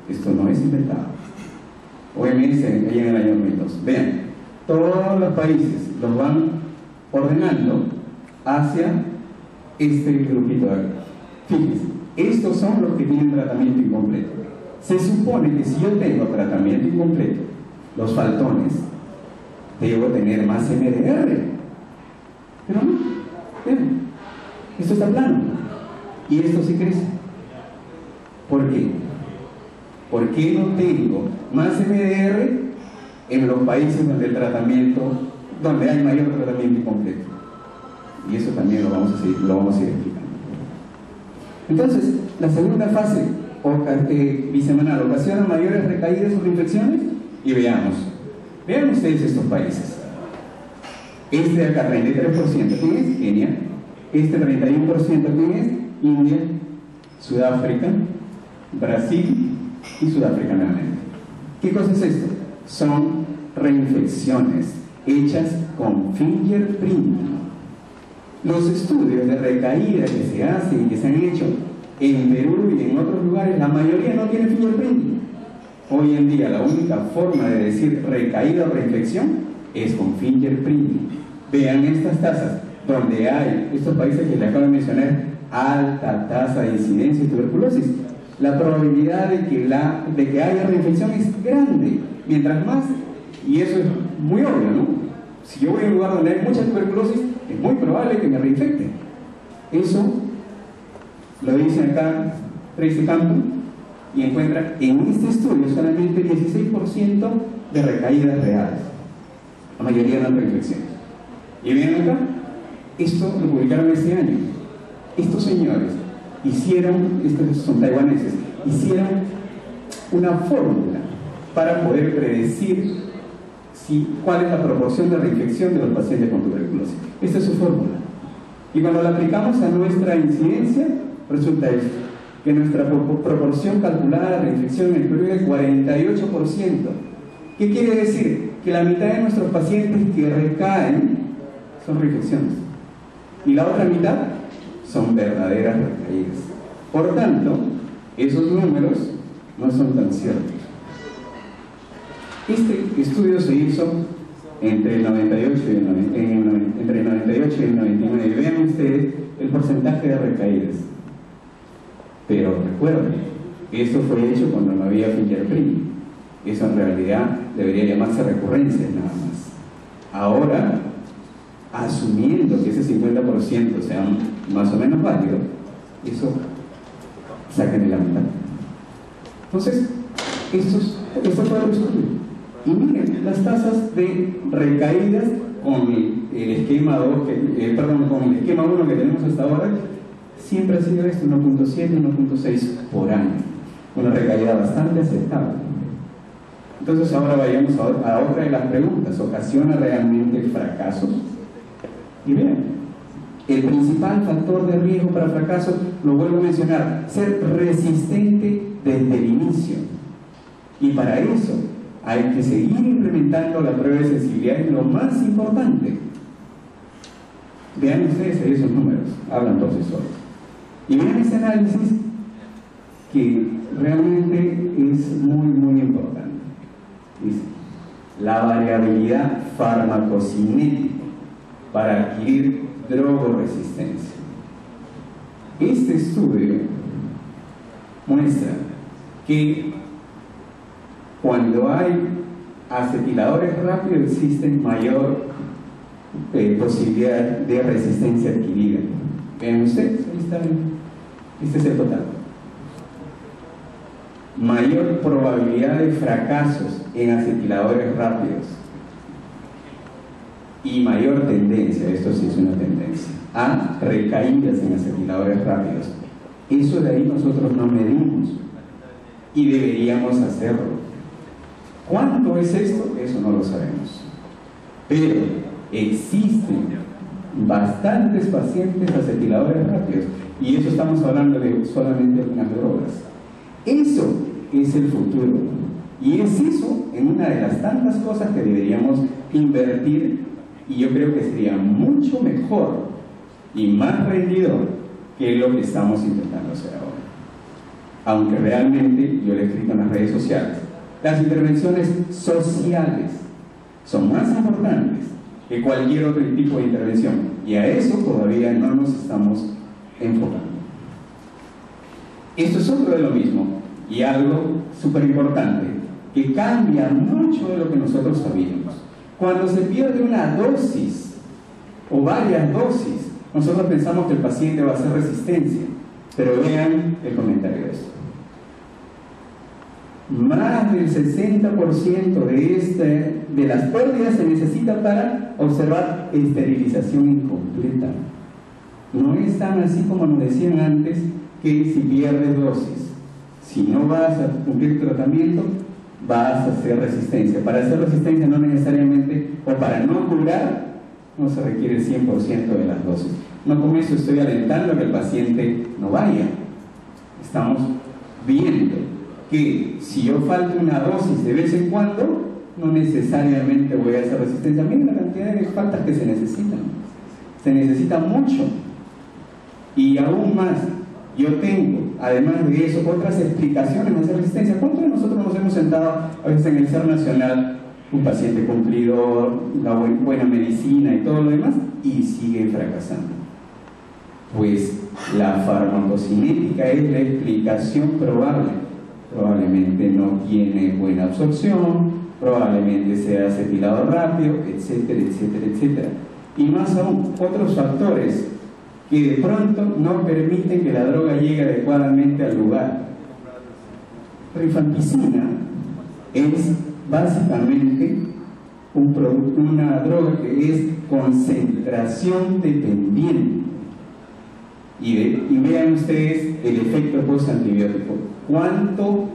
Esto no es inventado. OMS ahí en el año 2002. Vean, todos los países los van ordenando hacia este grupito de acá. Fíjense, estos son los que tienen tratamiento incompleto. Se supone que si yo tengo tratamiento incompleto, los faltones, debo tener más MDR. Pero no, vean, esto está plano y esto sí crece. ¿Por qué? ¿Por qué no tengo más MDR en los países donde el tratamiento, donde hay mayor tratamiento incompleto? Y eso también lo vamos a ir explicando. Entonces, la segunda fase bisemanal ocasiona mayores recaídas o reinfecciones, y vean ustedes estos países. Este de acá, 33%, ¿quién es? Kenia. Este 31%, ¿quién es? India, Sudáfrica, Brasil y Sudáfrica nuevamente. ¿Qué cosa es esto? Son reinfecciones hechas con fingerprinting. Los estudios de recaída que se hacen y que se han hecho en Perú y en otros lugares, la mayoría no tiene fingerprinting. Hoy en día la única forma de decir recaída o reinfección es con fingerprinting. Vean estas tasas, donde hay estos países que les acabo de mencionar, alta tasa de incidencia de tuberculosis. La probabilidad de que haya reinfección es grande. Mientras más, y eso es muy obvio, ¿no? Si yo voy a un lugar donde hay mucha tuberculosis, es muy probable que me reinfecte. Eso lo dice acá Tracy Campbell, y encuentra en este estudio solamente 16% de recaídas reales. La mayoría eran reinfecciones. Y ven acá, esto lo publicaron este año. Estos señores estos son taiwaneses, hicieron una fórmula para poder predecir cuál es la proporción de reinfección de los pacientes con tuberculosis. Esta es su fórmula. Y cuando la aplicamos a nuestra incidencia, resulta esto, que nuestra proporción calculada de reinfección en el Perú es 48%. ¿Qué quiere decir? Que la mitad de nuestros pacientes que recaen son reinfecciones. Y la otra mitad son verdaderas recaídas. Por tanto, esos números no son tan ciertos. Este estudio se hizo entre el 98 y entre el 98 y el 99. Vean ustedes el porcentaje de recaídas. Pero recuerden, eso fue hecho cuando no había fingerprint. Eso en realidad debería llamarse recurrencias nada más. Ahora, asumiendo que ese 50% sea más o menos válido, eso saquen la mitad. Entonces, esto fue el estudio. Y miren, las tasas de recaídas con el esquema 2, con el esquema 1 que tenemos hasta ahora, siempre ha sido esto, 1.7, 1.6 por año. Una recaída bastante aceptable. Entonces ahora vayamos a otra de las preguntas. ¿Ocasiona realmente fracasos? Y vean, el principal factor de riesgo para fracaso, lo vuelvo a mencionar, ser resistente desde el inicio. Y para eso hay que seguir implementando la prueba de sensibilidad, es lo más importante. Vean ustedes ahí esos números, hablan por sí solos. Y vean ese análisis que realmente es muy, muy importante. Dice, la variabilidad farmacocinética para adquirir drogoresistencia. Este estudio muestra que cuando hay acetiladores rápidos existe mayor posibilidad de resistencia adquirida. Vean ustedes, ahí está, este es el total. Mayor probabilidad de fracasos en acetiladores rápidos y mayor tendencia, esto sí es una tendencia, a recaídas en acetiladores rápidos. Eso de ahí nosotros no medimos y deberíamos hacerlo. ¿Cuánto es esto? Eso no lo sabemos. Pero existen bastantes pacientes acetiladores rápidos y eso estamos hablando de solamente algunas drogas. Eso es el futuro y es eso en una de las tantas cosas que deberíamos invertir, y yo creo que sería mucho mejor y más rendidor que lo que estamos intentando hacer ahora. Aunque realmente, yo lo he escrito en las redes sociales, las intervenciones sociales son más importantes que cualquier otro tipo de intervención, y a eso todavía no nos estamos enfocando. Esto es otro de lo mismo, y algo súper importante, que cambia mucho de lo que nosotros sabíamos. Cuando se pierde una dosis o varias dosis, nosotros pensamos que el paciente va a hacer resistencia, pero vean el comentario de esto. Más del 60% de las pérdidas se necesita para observar esterilización incompleta. No es tan así como nos decían antes, que si pierdes dosis, si no vas a cumplir tratamiento, vas a hacer resistencia. Para hacer resistencia no necesariamente, o para no curar, no se requiere el 100% de las dosis. No con eso estoy alentando a que el paciente no vaya. Estamos viendo que si yo falto una dosis de vez en cuando, no necesariamente voy a hacer resistencia. Miren la cantidad de faltas que se necesitan. Se necesita mucho. Y aún más, yo tengo, además de eso, otras explicaciones de hacer resistencia. ¿Cuántos de nosotros nos hemos sentado a veces en el SER Nacional, un paciente cumplidor, la buena medicina y todo lo demás, y sigue fracasando? Pues la farmacocinética es la explicación probable. Probablemente no tiene buena absorción, probablemente sea acetilado rápido, etcétera, etcétera, etcétera. Y más aún, otros factores que de pronto no permiten que la droga llegue adecuadamente al lugar. Rifampicina es básicamente una droga que es concentración dependiente. Y vean ustedes el efecto postantibiótico. ¿Cuánto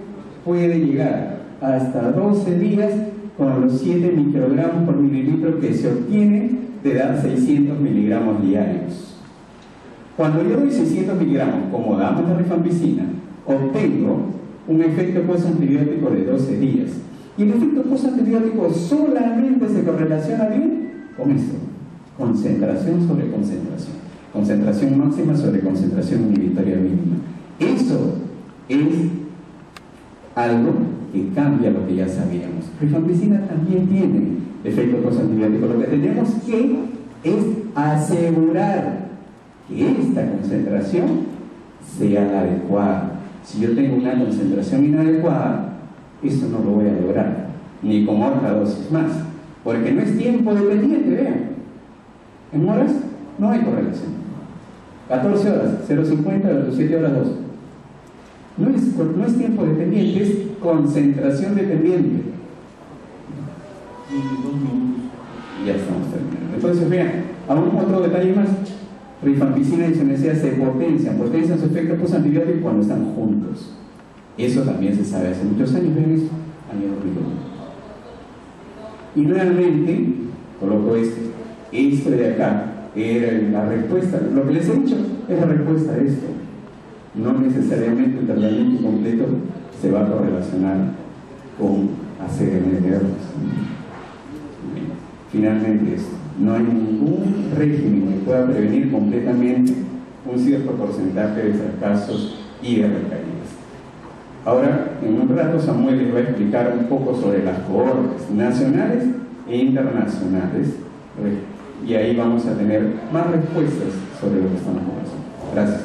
puede llegar? Hasta 12 días con los 7 microgramos por mililitro que se obtiene de dar 600 miligramos diarios. Cuando yo doy 600 miligramos, como damos la rifampicina, obtengo un efecto postantibiótico de 12 días. Y el efecto postantibiótico solamente se correlaciona bien con esto: concentración sobre concentración. Concentración máxima sobre concentración inhibitoria mínima. Eso es algo que cambia lo que ya sabíamos. Rifampicina también tiene efecto postantibiótico. Lo que tenemos que es asegurar que esta concentración sea la adecuada. Si yo tengo una concentración inadecuada, esto no lo voy a lograr, ni con otra dosis más, porque no es tiempo dependiente, vean. En horas no hay correlación. 14 horas, 0,50, 7 horas 2. No es tiempo dependiente, es concentración dependiente. Y ya estamos terminando. Entonces, vean, aún otro detalle más. Rifampicina y isoniazida se potencian su efecto postantibiótico cuando están juntos. Eso también se sabe hace muchos años. Vean esto, año 2001. Y realmente, coloco esto de acá, era la respuesta. Lo que les he dicho es la respuesta a esto. No necesariamente el tratamiento completo se va a correlacionar con ACM. Finalmente, no hay ningún régimen que pueda prevenir completamente un cierto porcentaje de fracasos y de recaídas. Ahora, en un rato, Samuel les va a explicar un poco sobre las cohortes nacionales e internacionales, y ahí vamos a tener más respuestas sobre lo que estamos conversando. Gracias.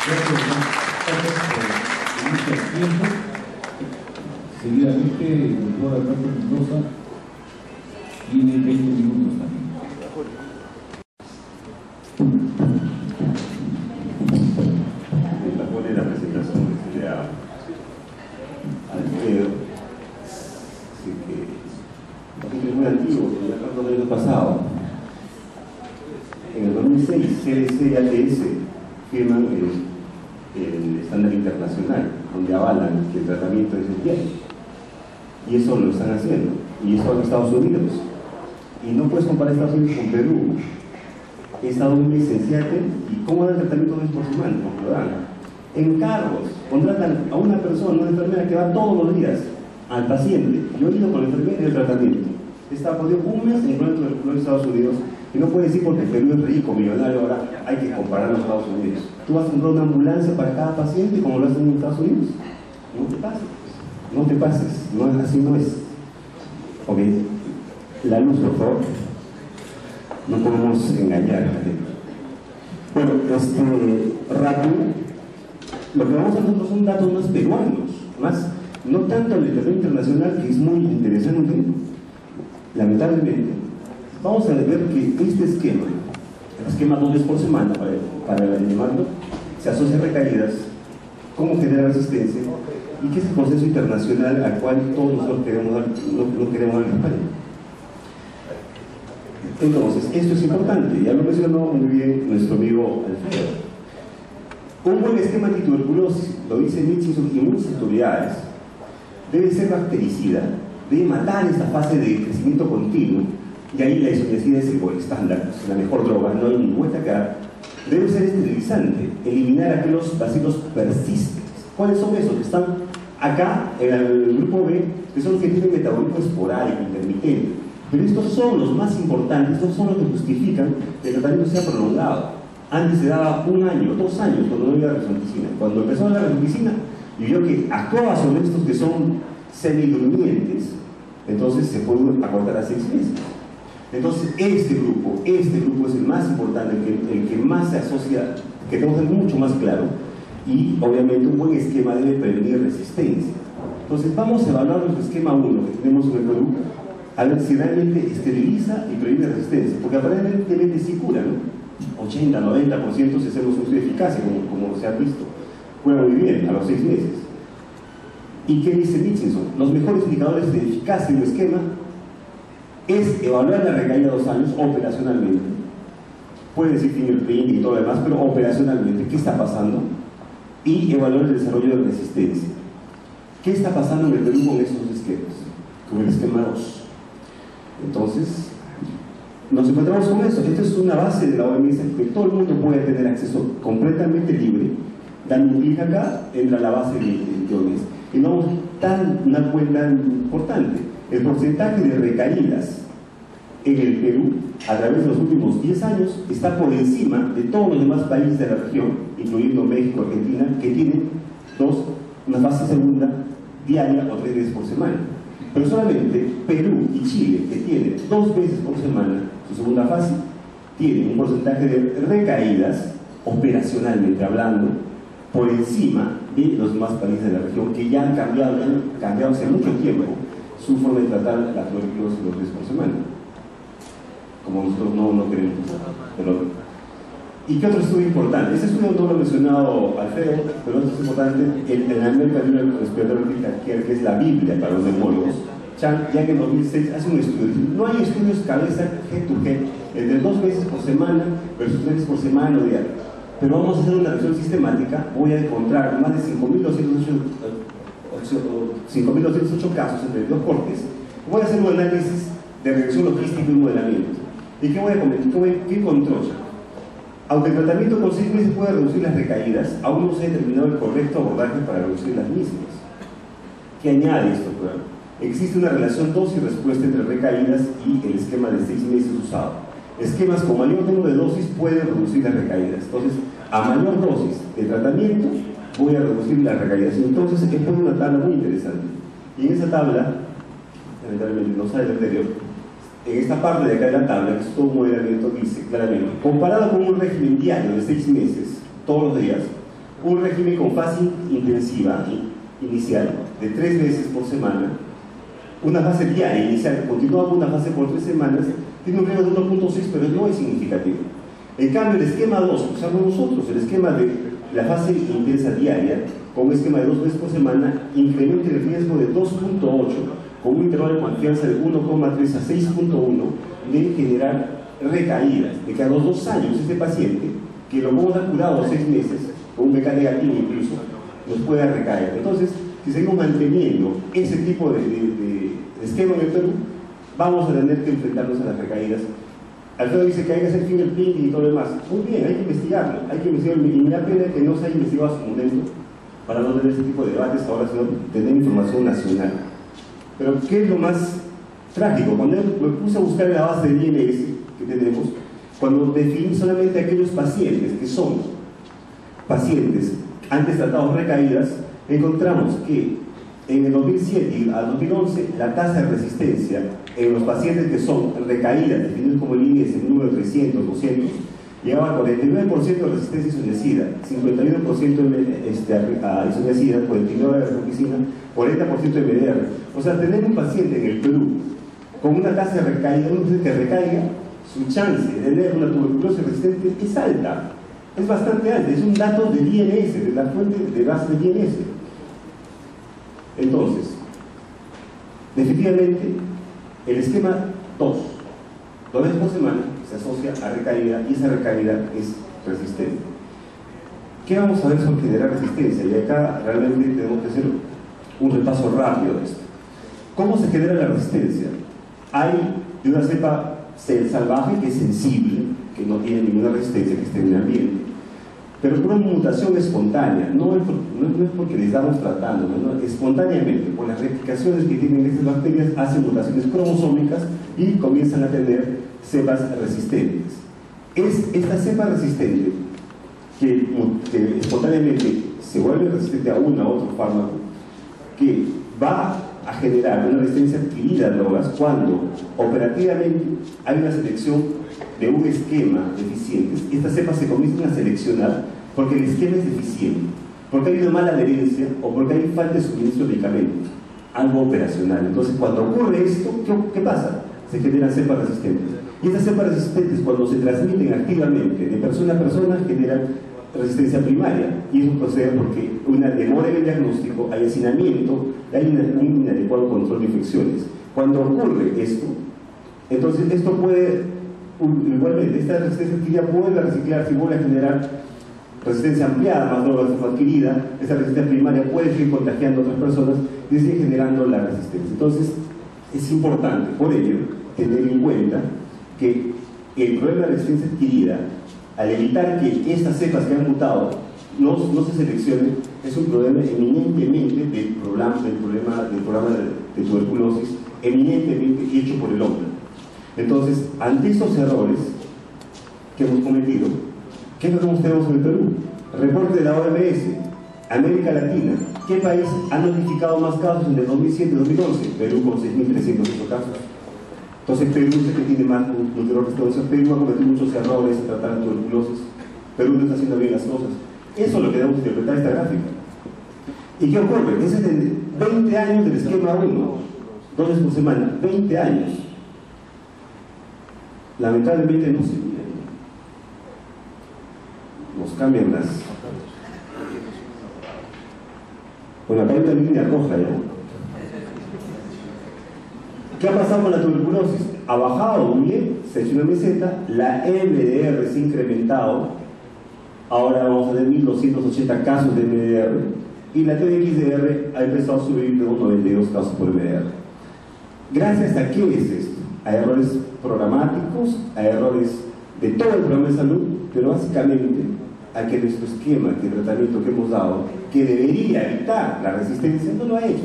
Gracias por el tiempo. Seguidamente, el doctor Alberto Mendoza tiene 20 minutos también. La pone la presentación que se le a Alfredo. Así que es muy antiguo, porque ya tanto del año pasado. En el 2006, CDC y ATS firman el estándar internacional, donde avalan que el tratamiento es esencial. Y eso lo están haciendo. Y eso en Estados Unidos. Y no puedes comparar Estados Unidos con Perú. Estado un licenciate y cómo dan el tratamiento de por semana, como lo dan. En cargos, contratan a una persona, una enfermera que va todos los días al paciente. Yo he ido con la enfermera y el tratamiento. Está por un mes en el plan de Estados Unidos y no puede decir porque Perú es rico, millonario, ahora hay que comparar los Estados Unidos. ¿Tú vas a comprar una ambulancia para cada paciente como lo hacen en Estados Unidos? No te pases, no te pases, no, así no es. Ok, la luz, por favor. No podemos engañar a la gente. Bueno, rápido, lo que vamos a nosotros son datos más peruanos, más, no tanto el terreno internacional, que es muy interesante. Lamentablemente, vamos a ver que este esquema, el esquema 2 veces por semana para el llamarlo, se asocia a recaídas, cómo genera resistencia y que es el proceso internacional al cual todos nosotros queremos dar en España. Entonces, esto es importante, ya lo mencionó muy bien nuestro amigo Alfredo. Un buen esquema antituberculosis, lo dice Mitchinson y muchas autoridades, debe ser bactericida, debe matar esta fase de crecimiento continuo, y ahí la isoniazida es el gol estándar, es la mejor droga, no hay ningún acá. Debe ser esterilizante, eliminar aquellos bacilos persistentes. ¿Cuáles son esos? Que están acá en el grupo B, que son los que tienen metabolismo esporádico, intermitente. Pero estos son los más importantes, estos son los que justifican que el tratamiento sea prolongado. Antes se daba 1 año, 2 años cuando no había rifampicina. Cuando empezó la rifampicina y vio que actuaba sobre estos que son semidurmientes, entonces se pudo acortar a 6 meses. Entonces este grupo es el más importante, el que más se asocia, que tenemos que tener mucho más claro, y obviamente un buen esquema debe prevenir resistencia. Entonces vamos a evaluar nuestro esquema 1 que tenemos en el Perú, a ver si realmente esteriliza y previene resistencia, porque aparentemente sí cura, ¿no? 80, 90% si hacemos un estudio de eficacia, como se ha visto, cura muy bien a los 6 meses. ¿Y qué dice Mitchinson? Los mejores indicadores de eficacia en un esquema es evaluar la recaída 2 años operacionalmente. Puede decir fingerprint y todo lo demás, pero operacionalmente, ¿qué está pasando? Y evaluar el desarrollo de resistencia. ¿Qué está pasando en el Perú con esos esquemas? Con el esquema 2. Entonces, nos encontramos con eso. Esta es una base de la OMS que todo el mundo puede tener acceso completamente libre. Dando un clic acá, entra a la base de OMS. Y no una cuenta importante. El porcentaje de recaídas en el Perú a través de los últimos 10 años está por encima de todos los demás países de la región, incluyendo México, Argentina, que tienen una fase fase segunda diaria o 3 veces por semana. Pero solamente Perú y Chile, que tienen 2 veces por semana su segunda fase, tienen un porcentaje de recaídas, operacionalmente hablando, por encima de los demás países de la región que ya han cambiado hace mucho tiempo su forma de tratar la tuberculosis 2 veces por semana. Como nosotros no queremos. Pero, ¿y qué otro estudio importante? Este estudio no lo ha mencionado Alfredo, pero esto es importante. El American Journal of Respiratory Critical Care, que es la Biblia para los neumólogos, Chan, ya que en 2006 hace un estudio. No hay estudios cabeza head to head entre 2 veces por semana versus 3 veces por semana o diario. Pero vamos a hacer una revisión sistemática. Voy a encontrar más de 5.208 casos entre 2 cortes. Voy a hacer un análisis de regresión logística y modelamiento. ¿Y qué voy a comentar? ¿Qué encontró? Aunque el tratamiento con 6 meses puede reducir las recaídas, aún no se ha determinado el correcto abordaje para reducir las mismas. ¿Qué añade esto? Existe una relación dosis-respuesta entre recaídas y el esquema de 6 meses usado. Esquemas con mayor número de dosis pueden reducir las recaídas. Entonces, a mayor dosis de tratamiento, voy a reducir las recaídas. Entonces, he puesto una tabla muy interesante. Y en esa tabla, lamentablemente no sale el anterior, en esta parte de acá de la tabla, que es todo un modelamiento, dice claramente, comparado con un régimen diario de 6 meses, todos los días, un régimen con fase intensiva inicial de 3 veces por semana, una fase diaria inicial que continúa con una fase por 3 semanas, tiene un riesgo de 1.6, pero no es significativo. En cambio, el esquema 2, que usamos nosotros, el esquema de la fase intensa diaria, con un esquema de 2 veces por semana, incrementa el riesgo de 2.8, con un intervalo de confianza de 1,3 a 6.1 de generar recaídas, de que a los 2 años este paciente, que lo hemos curado 6 meses, con un BK negativo incluso, nos pueda recaer. Entonces, si seguimos manteniendo ese tipo de esquema en el Perú, vamos a tener que enfrentarnos a las recaídas. Alfredo dice que hay que hacer fingerprinting y todo lo demás. Muy bien, hay que investigarlo, y me da pena que no se haya investigado a su momento para no tener ese tipo de debates ahora, sino tener información nacional. Pero ¿qué es lo más trágico? Cuando me puse a buscar en la base de INS que tenemos, cuando definí solamente aquellos pacientes que son pacientes antes tratados recaídas, encontramos que en el 2007 al 2011 la tasa de resistencia en los pacientes que son recaídas, definidos como el INS, el número 300, 200, llegaba a 49% de resistencia isoniazida, 51% a isoniazida, 49% de refuxicina, 40% de MDR. O sea, tener un paciente en el Perú con una tasa de recaída, un paciente que recaiga, su chance de tener una tuberculosis resistente es alta, es bastante alta, es un dato del INS, de la fuente de base del INS. Entonces, definitivamente, el esquema 2 veces por semana se asocia a recaída y esa recaída es resistente. ¿Qué vamos a ver sobre generar resistencia? Y acá realmente tenemos que hacer un repaso rápido de esto. ¿Cómo se genera la resistencia? Hay de una cepa salvaje que es sensible, que no tiene ninguna resistencia, que esté en el ambiente, pero por una mutación espontánea, no es porque les estamos tratando, ¿no? Espontáneamente, por las replicaciones que tienen estas bacterias, hacen mutaciones cromosómicas y comienzan a tener cepas resistentes. Es esta cepa resistente que espontáneamente se vuelve resistente a uno a otro fármaco, que va a generar una resistencia adquirida a drogas cuando operativamente hay una selección de un esquema deficiente. Estas cepas se comienzan a seleccionar porque el esquema es deficiente, porque hay una mala adherencia o porque hay falta de suministro de medicamentos, algo operacional. Entonces, cuando ocurre esto, ¿qué pasa? Se generan cepas resistentes. Y estas cepas resistentes, cuando se transmiten activamente de persona a persona, generan resistencia primaria. Y eso procede porque una demora en el diagnóstico, hay hacinamiento, hay un inadecuado control de infecciones. Cuando ocurre esto, entonces esto puede, igualmente, esta resistencia adquirida puede reciclarse y vuelve a generar resistencia ampliada, más drogas adquirida. Esa resistencia primaria puede seguir contagiando a otras personas y sigue generando la resistencia. Entonces, es importante, por ello, tener en cuenta que el problema de resistencia adquirida, al evitar que estas cepas que han mutado no se seleccionen, es un problema eminentemente del programa de tuberculosis, eminentemente hecho por el hombre. Entonces, ante estos errores que hemos cometido, ¿qué es lo que tenemos en el Perú? Reporte de la OMS, América Latina, ¿qué país ha notificado más casos en el 2007-2011? Perú con 6.308 casos. Entonces Perú es el que tiene más nucleosis. Perú ha cometido muchos errores en tratar la tuberculosis. Perú no está haciendo bien las cosas. Eso es lo que debemos interpretar esta gráfica. ¿Y qué ocurre? Ese es de 20 años del esquema 1, 2 veces por semana, 20 años. Lamentablemente no se miran. Nos cambian las... Bueno, acá hay una línea roja ya. ¿Qué ha pasado con la tuberculosis? Ha bajado muy bien, se ha hecho una meseta, la MDR se ha incrementado, ahora vamos a tener 1.280 casos de MDR, y la TDXDR ha empezado a subir de unos 92 casos por MDR. ¿Gracias a qué es esto? A errores programáticos, a errores de todo el programa de salud, pero básicamente a que nuestro esquema, que el tratamiento que hemos dado, que debería evitar la resistencia, no lo ha hecho.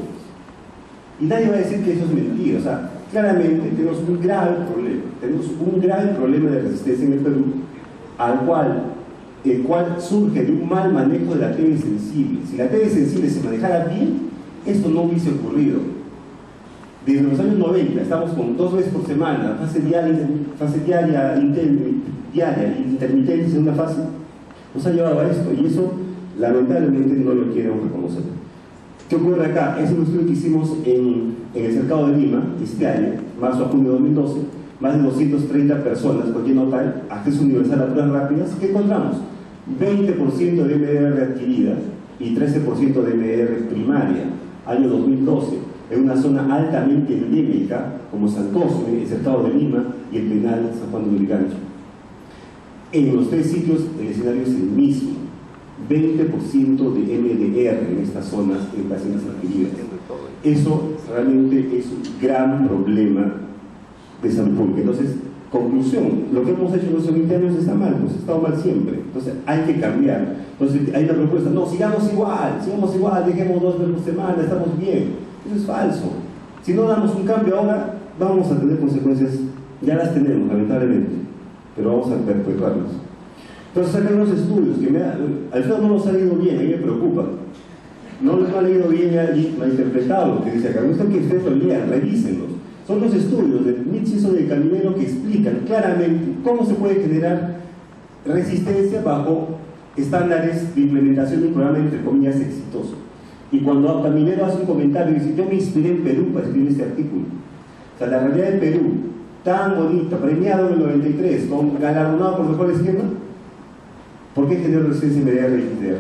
Y nadie va a decir que eso es mentira. O sea, claramente tenemos un grave problema. Tenemos un grave problema de resistencia en el Perú, el cual surge de un mal manejo de la TB sensible. Si la TB sensible se manejara bien, esto no hubiese ocurrido. Desde los años 90 estamos con 2 veces por semana, fase diaria intermitente, segunda fase, nos ha llevado a esto, y eso lamentablemente no lo quieren reconocer. ¿Qué ocurre acá? Es un estudio que hicimos en el Cercado de Lima este año, marzo a junio de 2012, más de 230 personas, cualquier nota, acceso universal a pruebas rápidas. ¿Qué encontramos? 20% de MDR adquirida y 13% de MDR primaria, año 2012, en una zona altamente endémica como San Cosme, el Cercado de Lima y el Penal San Juan de Lurigancho. En los 3 sitios el escenario es el mismo, 20% de MDR en estas zonas en pacientes adquiridas. Eso realmente es un gran problema de salud pública. Entonces, conclusión, lo que hemos hecho en los 20 años está mal, pues ha estado mal siempre. Entonces hay que cambiar. Entonces hay una propuesta, no, sigamos igual, dejemos 2 veces por semana, estamos bien. Eso es falso. Si no damos un cambio ahora, vamos a tener consecuencias, ya las tenemos lamentablemente, pero vamos a perpetuarlas. Entonces acá hay unos estudios que Alfredo no los ha leído bien, a mí me preocupa. No los ha leído bien y me ha interpretado lo que dice acá. Me gusta que ustedes lo lean, revísenlos. Son los estudios de Mitchison y de Caminero que explican claramente cómo se puede generar resistencia bajo estándares de implementación de un programa entre comillas exitoso. Y cuando Caminero hace un comentario y dice, yo me inspiré en Perú para escribir este artículo. O sea, la realidad de Perú, tan bonita, premiado en el 93, galardonado por mejor esquema, ¿por qué generó resistencia MDR y XDR?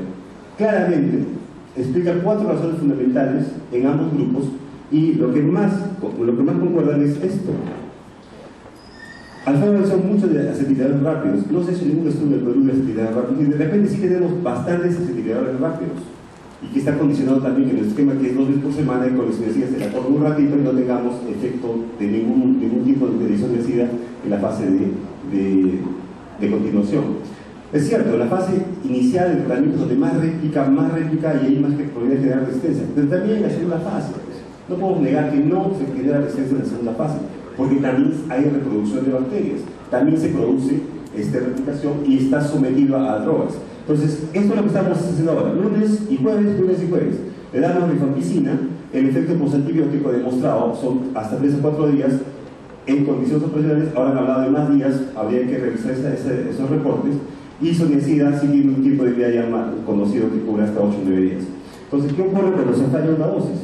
Claramente explica 4 razones fundamentales en ambos grupos, y lo que más concuerdan es esto. Alfredo mencionó mucho de acetiladores rápidos. No se ha hecho ningún estudio del Perú de acetiladores rápidos, y de repente sí tenemos bastantes acetiladores rápidos, y que está condicionado también que el esquema, que es 2 veces por semana, y con los suicidas se la corre un ratito y no tengamos efecto de ningún tipo de edición de SIDA en la fase de continuación. Es cierto, la fase inicial del tratamiento es donde más réplica y hay más probabilidad de generar resistencia, pero también en la segunda fase. No podemos negar que no se genera resistencia en la segunda fase, porque también hay reproducción de bacterias, también se produce replicación y está sometido a drogas. Entonces, esto es lo que estamos haciendo ahora, lunes y jueves. Le damos rifampicina, el efecto postantibiótico demostrado son hasta 3 o 4 días en condiciones operacionales. Ahora han hablado de más días, habría que revisar esos reportes. Y isoniazida sí tiene un tiempo de vida ya más conocido que cubre hasta 8 o 9 días. Entonces, ¿qué ocurre cuando se falla una dosis?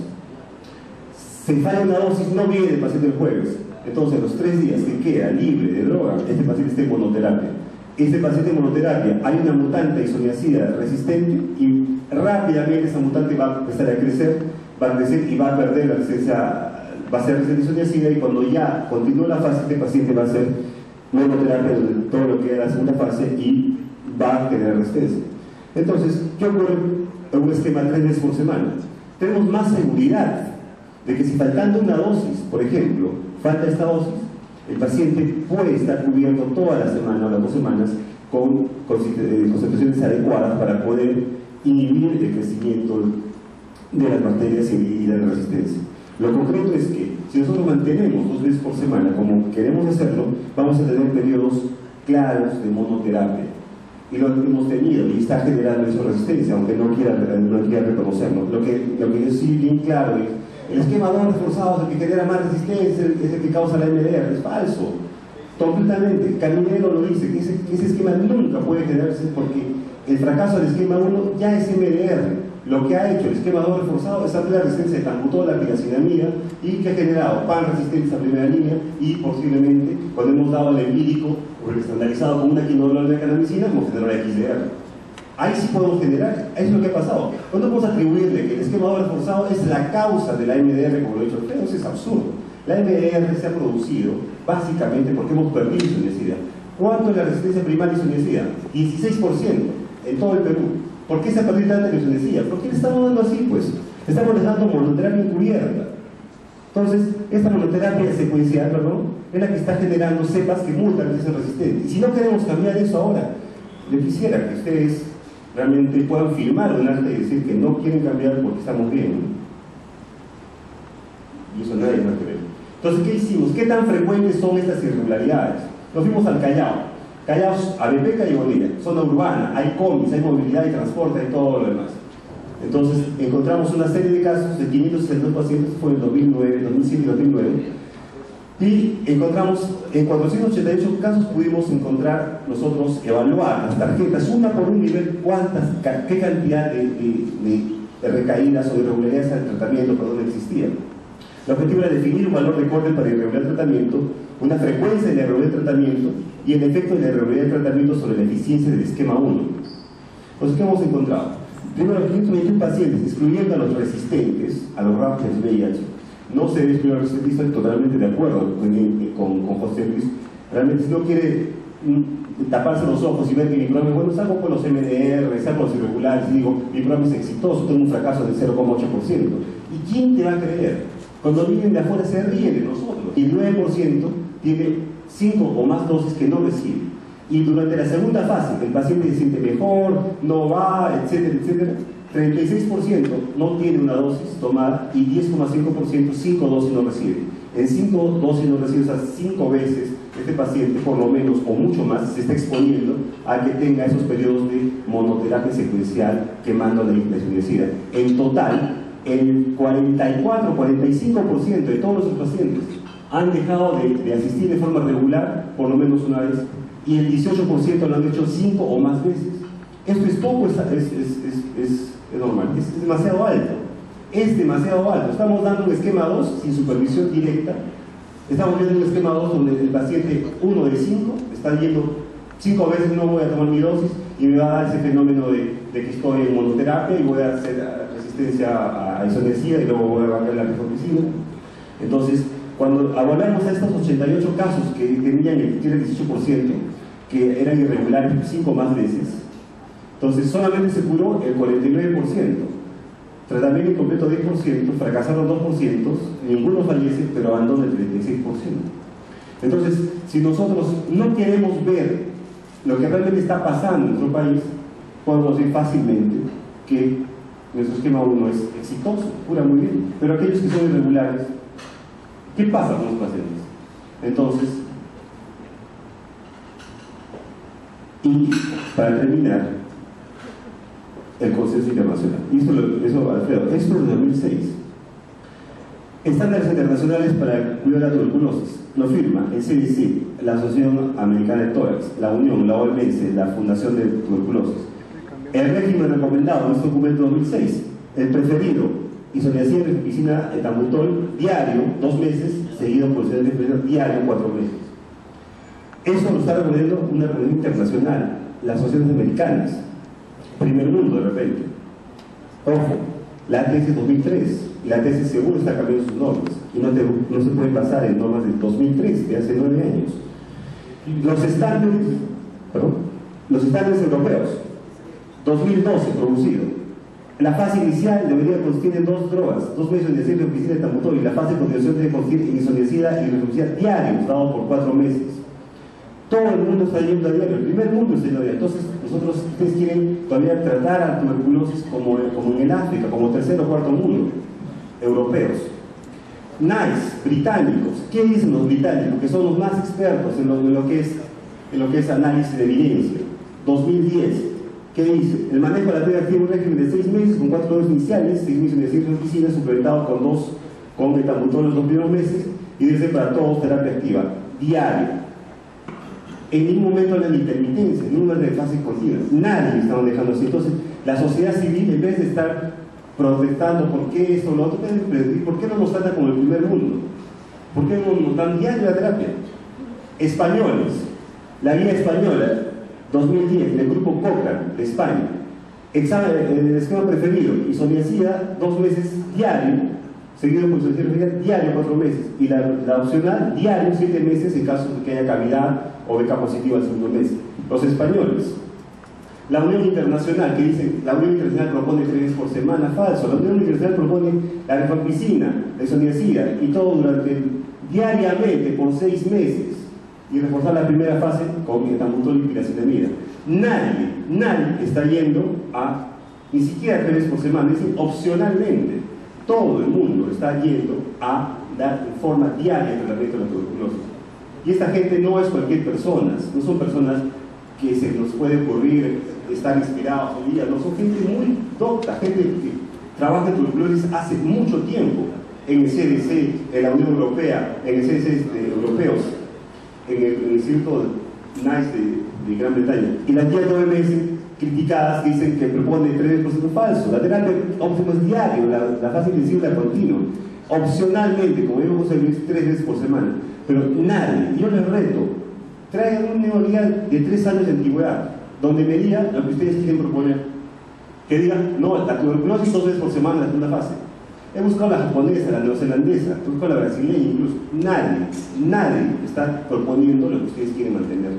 Se falla una dosis, no viene el paciente el jueves. Entonces, los 3 días que queda libre de droga, este paciente está en monoterapia. Este paciente en monoterapia, hay una mutante isoniazida resistente y rápidamente esa mutante va a empezar a crecer y va a perder la resistencia, va a ser resistente a isoniazida, y cuando ya continúe la fase, este paciente va a ser monoterapia durante todo lo que es la segunda fase y va a tener resistencia. Entonces, ¿qué ocurre en un esquema 3 veces por semana? Tenemos más seguridad de que si faltando una dosis, por ejemplo, falta esta dosis, el paciente puede estar cubierto toda la semana o las 2 semanas con concentraciones adecuadas para poder inhibir el crecimiento de las bacterias y de la resistencia. Lo concreto es que si nosotros mantenemos 2 veces por semana como queremos hacerlo, vamos a tener periodos claros de monoterapia. y lo hemos tenido, y está generando esa resistencia, aunque no quiera reconocerlo. Lo que yo sí bien claro es, el esquema 2 reforzado es el que genera más resistencia, es el que causa la MDR, es falso, completamente. Caminero lo dice, que ese esquema nunca puede generarse porque el fracaso del esquema 1 ya es MDR. Lo que ha hecho el esquema 2 reforzado es ampliar la resistencia de tambutol, la piracinamida, y que ha generado pan resistente a primera línea, y posiblemente, cuando hemos dado el empírico o el estandarizado con una quinolona de canamicina, hemos generado la XDR. Ahí sí podemos generar, eso es lo que ha pasado. No podemos atribuirle que el esquema 2 reforzado es la causa de la MDR, como lo he dicho, pero eso es absurdo. La MDR se ha producido básicamente porque hemos perdido isoniacidad. ¿Cuánto es la resistencia primaria a isoniacidad? 16% en todo el Perú. ¿Por qué se ha perdido tanta isoniacidad? ¿Por qué le estamos dando así? Pues estamos dando monoterapia encubierta. Entonces, esta monoterapia secuencial, ¿no?, es la que está generando cepas que mutan y son resistentes. Y si no queremos cambiar eso ahora, yo quisiera que ustedes realmente puedan firmar un arte y decir que no quieren cambiar porque estamos bien, ¿no? Y eso nadie va a creer. Entonces, ¿qué hicimos? ¿Qué tan frecuentes son estas irregularidades? Nos fuimos al Callao. Callao, Arepeca y Bonilla, zona urbana, hay combis, hay movilidad y transporte, hay todo lo demás. Entonces, encontramos una serie de casos de 562 pacientes, fue en 2009, 2007 y 2009, y encontramos, en 488 casos pudimos encontrar, nosotros evaluar las tarjetas, una por un nivel, qué cantidad de recaídas o irregularidades al tratamiento, existía. El objetivo era definir un valor de corte para irregular el tratamiento, una frecuencia de la irregularidad del tratamiento y el efecto de la irregularidad del tratamiento sobre la eficiencia del esquema 1. Entonces, ¿qué hemos encontrado? Primero, 521 pacientes, excluyendo a los resistentes, a los RAF del VIH. No se debe excluir a los resistentes, estoy totalmente de acuerdo con José Luis. Realmente, si no quiere taparse los ojos y ver que mi programa es bueno, salgo con los MDR, salgo con los irregulares y digo, mi programa es exitoso, tengo un fracaso del 0,8%. ¿Y quién te va a creer? Cuando vienen de afuera se ríen de nosotros. Y el 9% tiene 5 o más dosis que no recibe. Y durante la segunda fase, el paciente se siente mejor, no va, etcétera, etcétera. 36% no tiene una dosis tomada y 10,5% 5 dosis no recibe. En 5 dosis no recibe, o sea, 5 veces este paciente, por lo menos o mucho más, se está exponiendo a que tenga esos periodos de monoterapia secuencial quemando la isoniacidad. En total, el 44-45% de todos los pacientes han dejado de asistir de forma regular por lo menos una vez y el 18% lo han hecho 5 o más veces. Esto es poco, es normal, es demasiado alto. Es demasiado alto. Estamos dando un esquema 2 sin supervisión directa. Estamos viendo un esquema 2 donde el paciente 1 de 5 está yendo 5 veces, no voy a tomar mi dosis y me va a dar ese fenómeno de que estoy en monoterapia y voy a hacer resistencia a isoniazida y luego voy a bajar la rifampicina. Entonces, cuando evaluamos a estos 88 casos que tenían el 18%, que eran irregulares 5 más veces, entonces solamente se curó el 49%. Tratamiento incompleto 10%, fracasaron 2%, ninguno fallece, pero abandona el 36%. Entonces, si nosotros no queremos ver lo que realmente está pasando en nuestro país, podemos decir fácilmente que nuestro esquema 1 es exitoso, cura muy bien, pero aquellos que son irregulares, ¿qué pasa con los pacientes? Entonces, y para terminar, el consenso internacional. Y eso, Alfredo, esto es de 2006. Estándares internacionales para el cuidado de la tuberculosis. Lo firma el CDC, la Asociación Americana de Tórax, la Unión, la OMS, la Fundación de Tuberculosis. El régimen recomendado en este documento 2006, el preferido, isoniazida, rifampicina, etambutol, diario, 2 meses, seguido por el diario, 4 meses. Eso lo está recomendando una reunión internacional, las asociaciones americanas. Primer mundo de repente. Ojo, la ATS 2003, y la ATS seguro está cambiando sus normas, y no se puede basar en normas del 2003, de hace 9 años. Los estándares europeos, 2012 producido. La fase inicial debería consistir en 2 drogas, 2 meses de rifampicina y etambutol, y la fase de continuación debe consistir en isoniazida y rifampicina diarios, dado por 4 meses. Todo el mundo está yendo a diario, el primer mundo está yendo a diario. Entonces, ustedes quieren todavía tratar a tuberculosis como en el África, como tercer o cuarto mundo, europeos. NICE, británicos. ¿Qué dicen los británicos? Que son los más expertos en lo que es análisis de evidencia. 2010. ¿Qué dice? El manejo de la terapia activa un régimen de 6 meses con 4 dosis iniciales, 6 meses de cierre de oficina, suplementado con metambutrol los 2 primeros meses, y dice para todos terapia activa, diaria. En ningún momento hablan de intermitencia, en ningún momento de fase continua. Nadie está manejando así. Entonces, la sociedad civil, en vez de estar protestando por qué esto o lo otro, ¿por qué no nos trata como el primer mundo? ¿Por qué no nos dan diario la terapia? Españoles, la guía española 2010 del grupo Cochrane de España, el esquema preferido, isoniazida 2 meses diario, seguido por isoniazida diario 4 meses, y la opcional diario 7 meses en caso de que haya cavidad o beca positiva al segundo mes. Los españoles. La Unión Internacional, que dice, la Unión Internacional propone 3 veces por semana, falso. La Unión Internacional propone la rifampicina, la isoniazida, y todo diariamente por 6 meses, y reforzar la primera fase con metambutrol y piracinamida. Nadie está yendo a, ni siquiera 3 veces por semana, es decir, opcionalmente, todo el mundo está yendo a dar en forma diaria el tratamiento de la tuberculosis. Y esta gente no es cualquier persona, no son personas que se nos puede ocurrir estar inspirados hoy día, no, son gente muy docta, gente que trabaja en tuberculosis hace mucho tiempo en el CDC, en la Unión Europea, en el CDC europeos, en el Instituto NICE de Gran Bretaña, y las guías de OMS criticadas que dicen que propone 3% falso. La terapia óptima es diario, la fase intensiva es continua. Opcionalmente, como digo José Luis, 3 veces por semana. Pero nadie, yo les reto, traigan un neoliberal de 3 años de antigüedad, donde me diga lo que ustedes quieren proponer. Que digan, no, la tuberculosis 2 veces por semana en la segunda fase. He buscado la japonesa, la neozelandesa, he buscado la brasileña, incluso. Nadie está proponiendo lo que ustedes quieren mantener.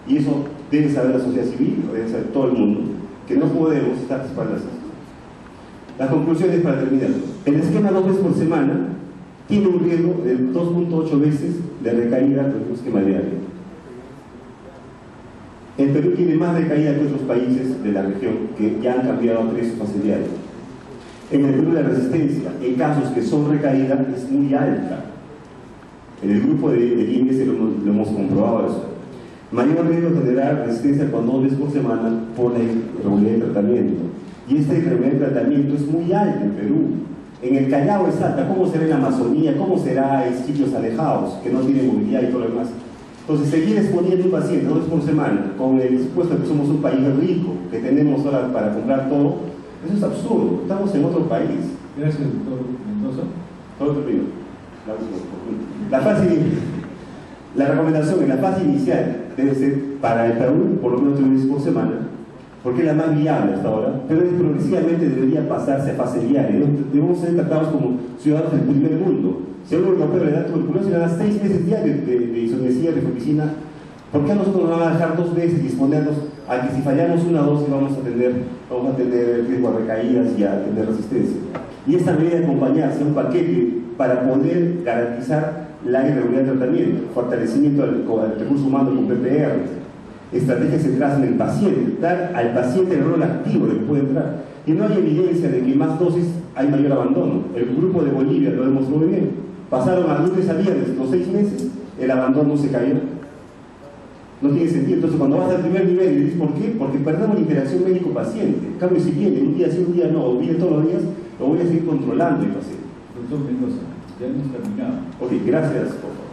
Y eso debe saber la sociedad civil, lo debe saber todo el mundo, que no podemos estar a espaldas. Las conclusiones para terminar. El esquema 2 veces por semana tiene un riesgo de 2.8 veces de recaída por el esquema diario. El Perú tiene más recaída que otros países de la región que ya han cambiado a 3 fases diarias. En el Perú la resistencia en casos que son recaídas es muy alta. En el grupo del índice lo hemos comprobado eso. Mayor riesgo de generar resistencia con 2 veces por semana por la irregularidad de tratamiento. Y esta irregularidad de tratamiento es muy alta en Perú. En el Callao es alta. ¿Cómo será en la Amazonía? ¿Cómo será en sitios alejados que no tienen movilidad y todo lo demás? Entonces, seguir exponiendo un paciente 2 veces por semana con el supuesto que somos un país rico, que tenemos horas para comprar todo, eso es absurdo. Estamos en otro país. Gracias, doctor Mendoza. Todo termino. La recomendación en la fase inicial debe ser para el Perú por lo menos 3 veces por semana, porque es la más viable hasta ahora, pero progresivamente debería pasarse a fase diaria. Debemos ser tratados como ciudadanos del primer mundo. Si a un europeo le da tuberculosis, le da 6 meses diarios de isoniazida, de rifampicina, ¿por qué a nosotros nos van a dejar 2 veces y exponernos a que si fallamos una dosis vamos a tener riesgo a recaídas y a tener resistencia? Y esta medida de acompañarse a un paquete para poder garantizar la irregularidad de tratamiento, fortalecimiento del recurso humano con PPR, estrategias centradas en el paciente, dar al paciente el rol activo de que puede entrar. Y no hay evidencia de que más dosis hay mayor abandono. El grupo de Bolivia lo demostró muy bien. Pasaron a lunes a viernes los 6 meses, el abandono se cayó. No tiene sentido. Entonces, cuando vas al primer nivel y dices, ¿por qué? Porque perdemos la interacción médico-paciente. En cambio, si viene un día sí, un día no, o viene todos los días, lo voy a seguir controlando el paciente. Doctor Mendoza, ya hemos terminado. Ok, gracias. Por favor.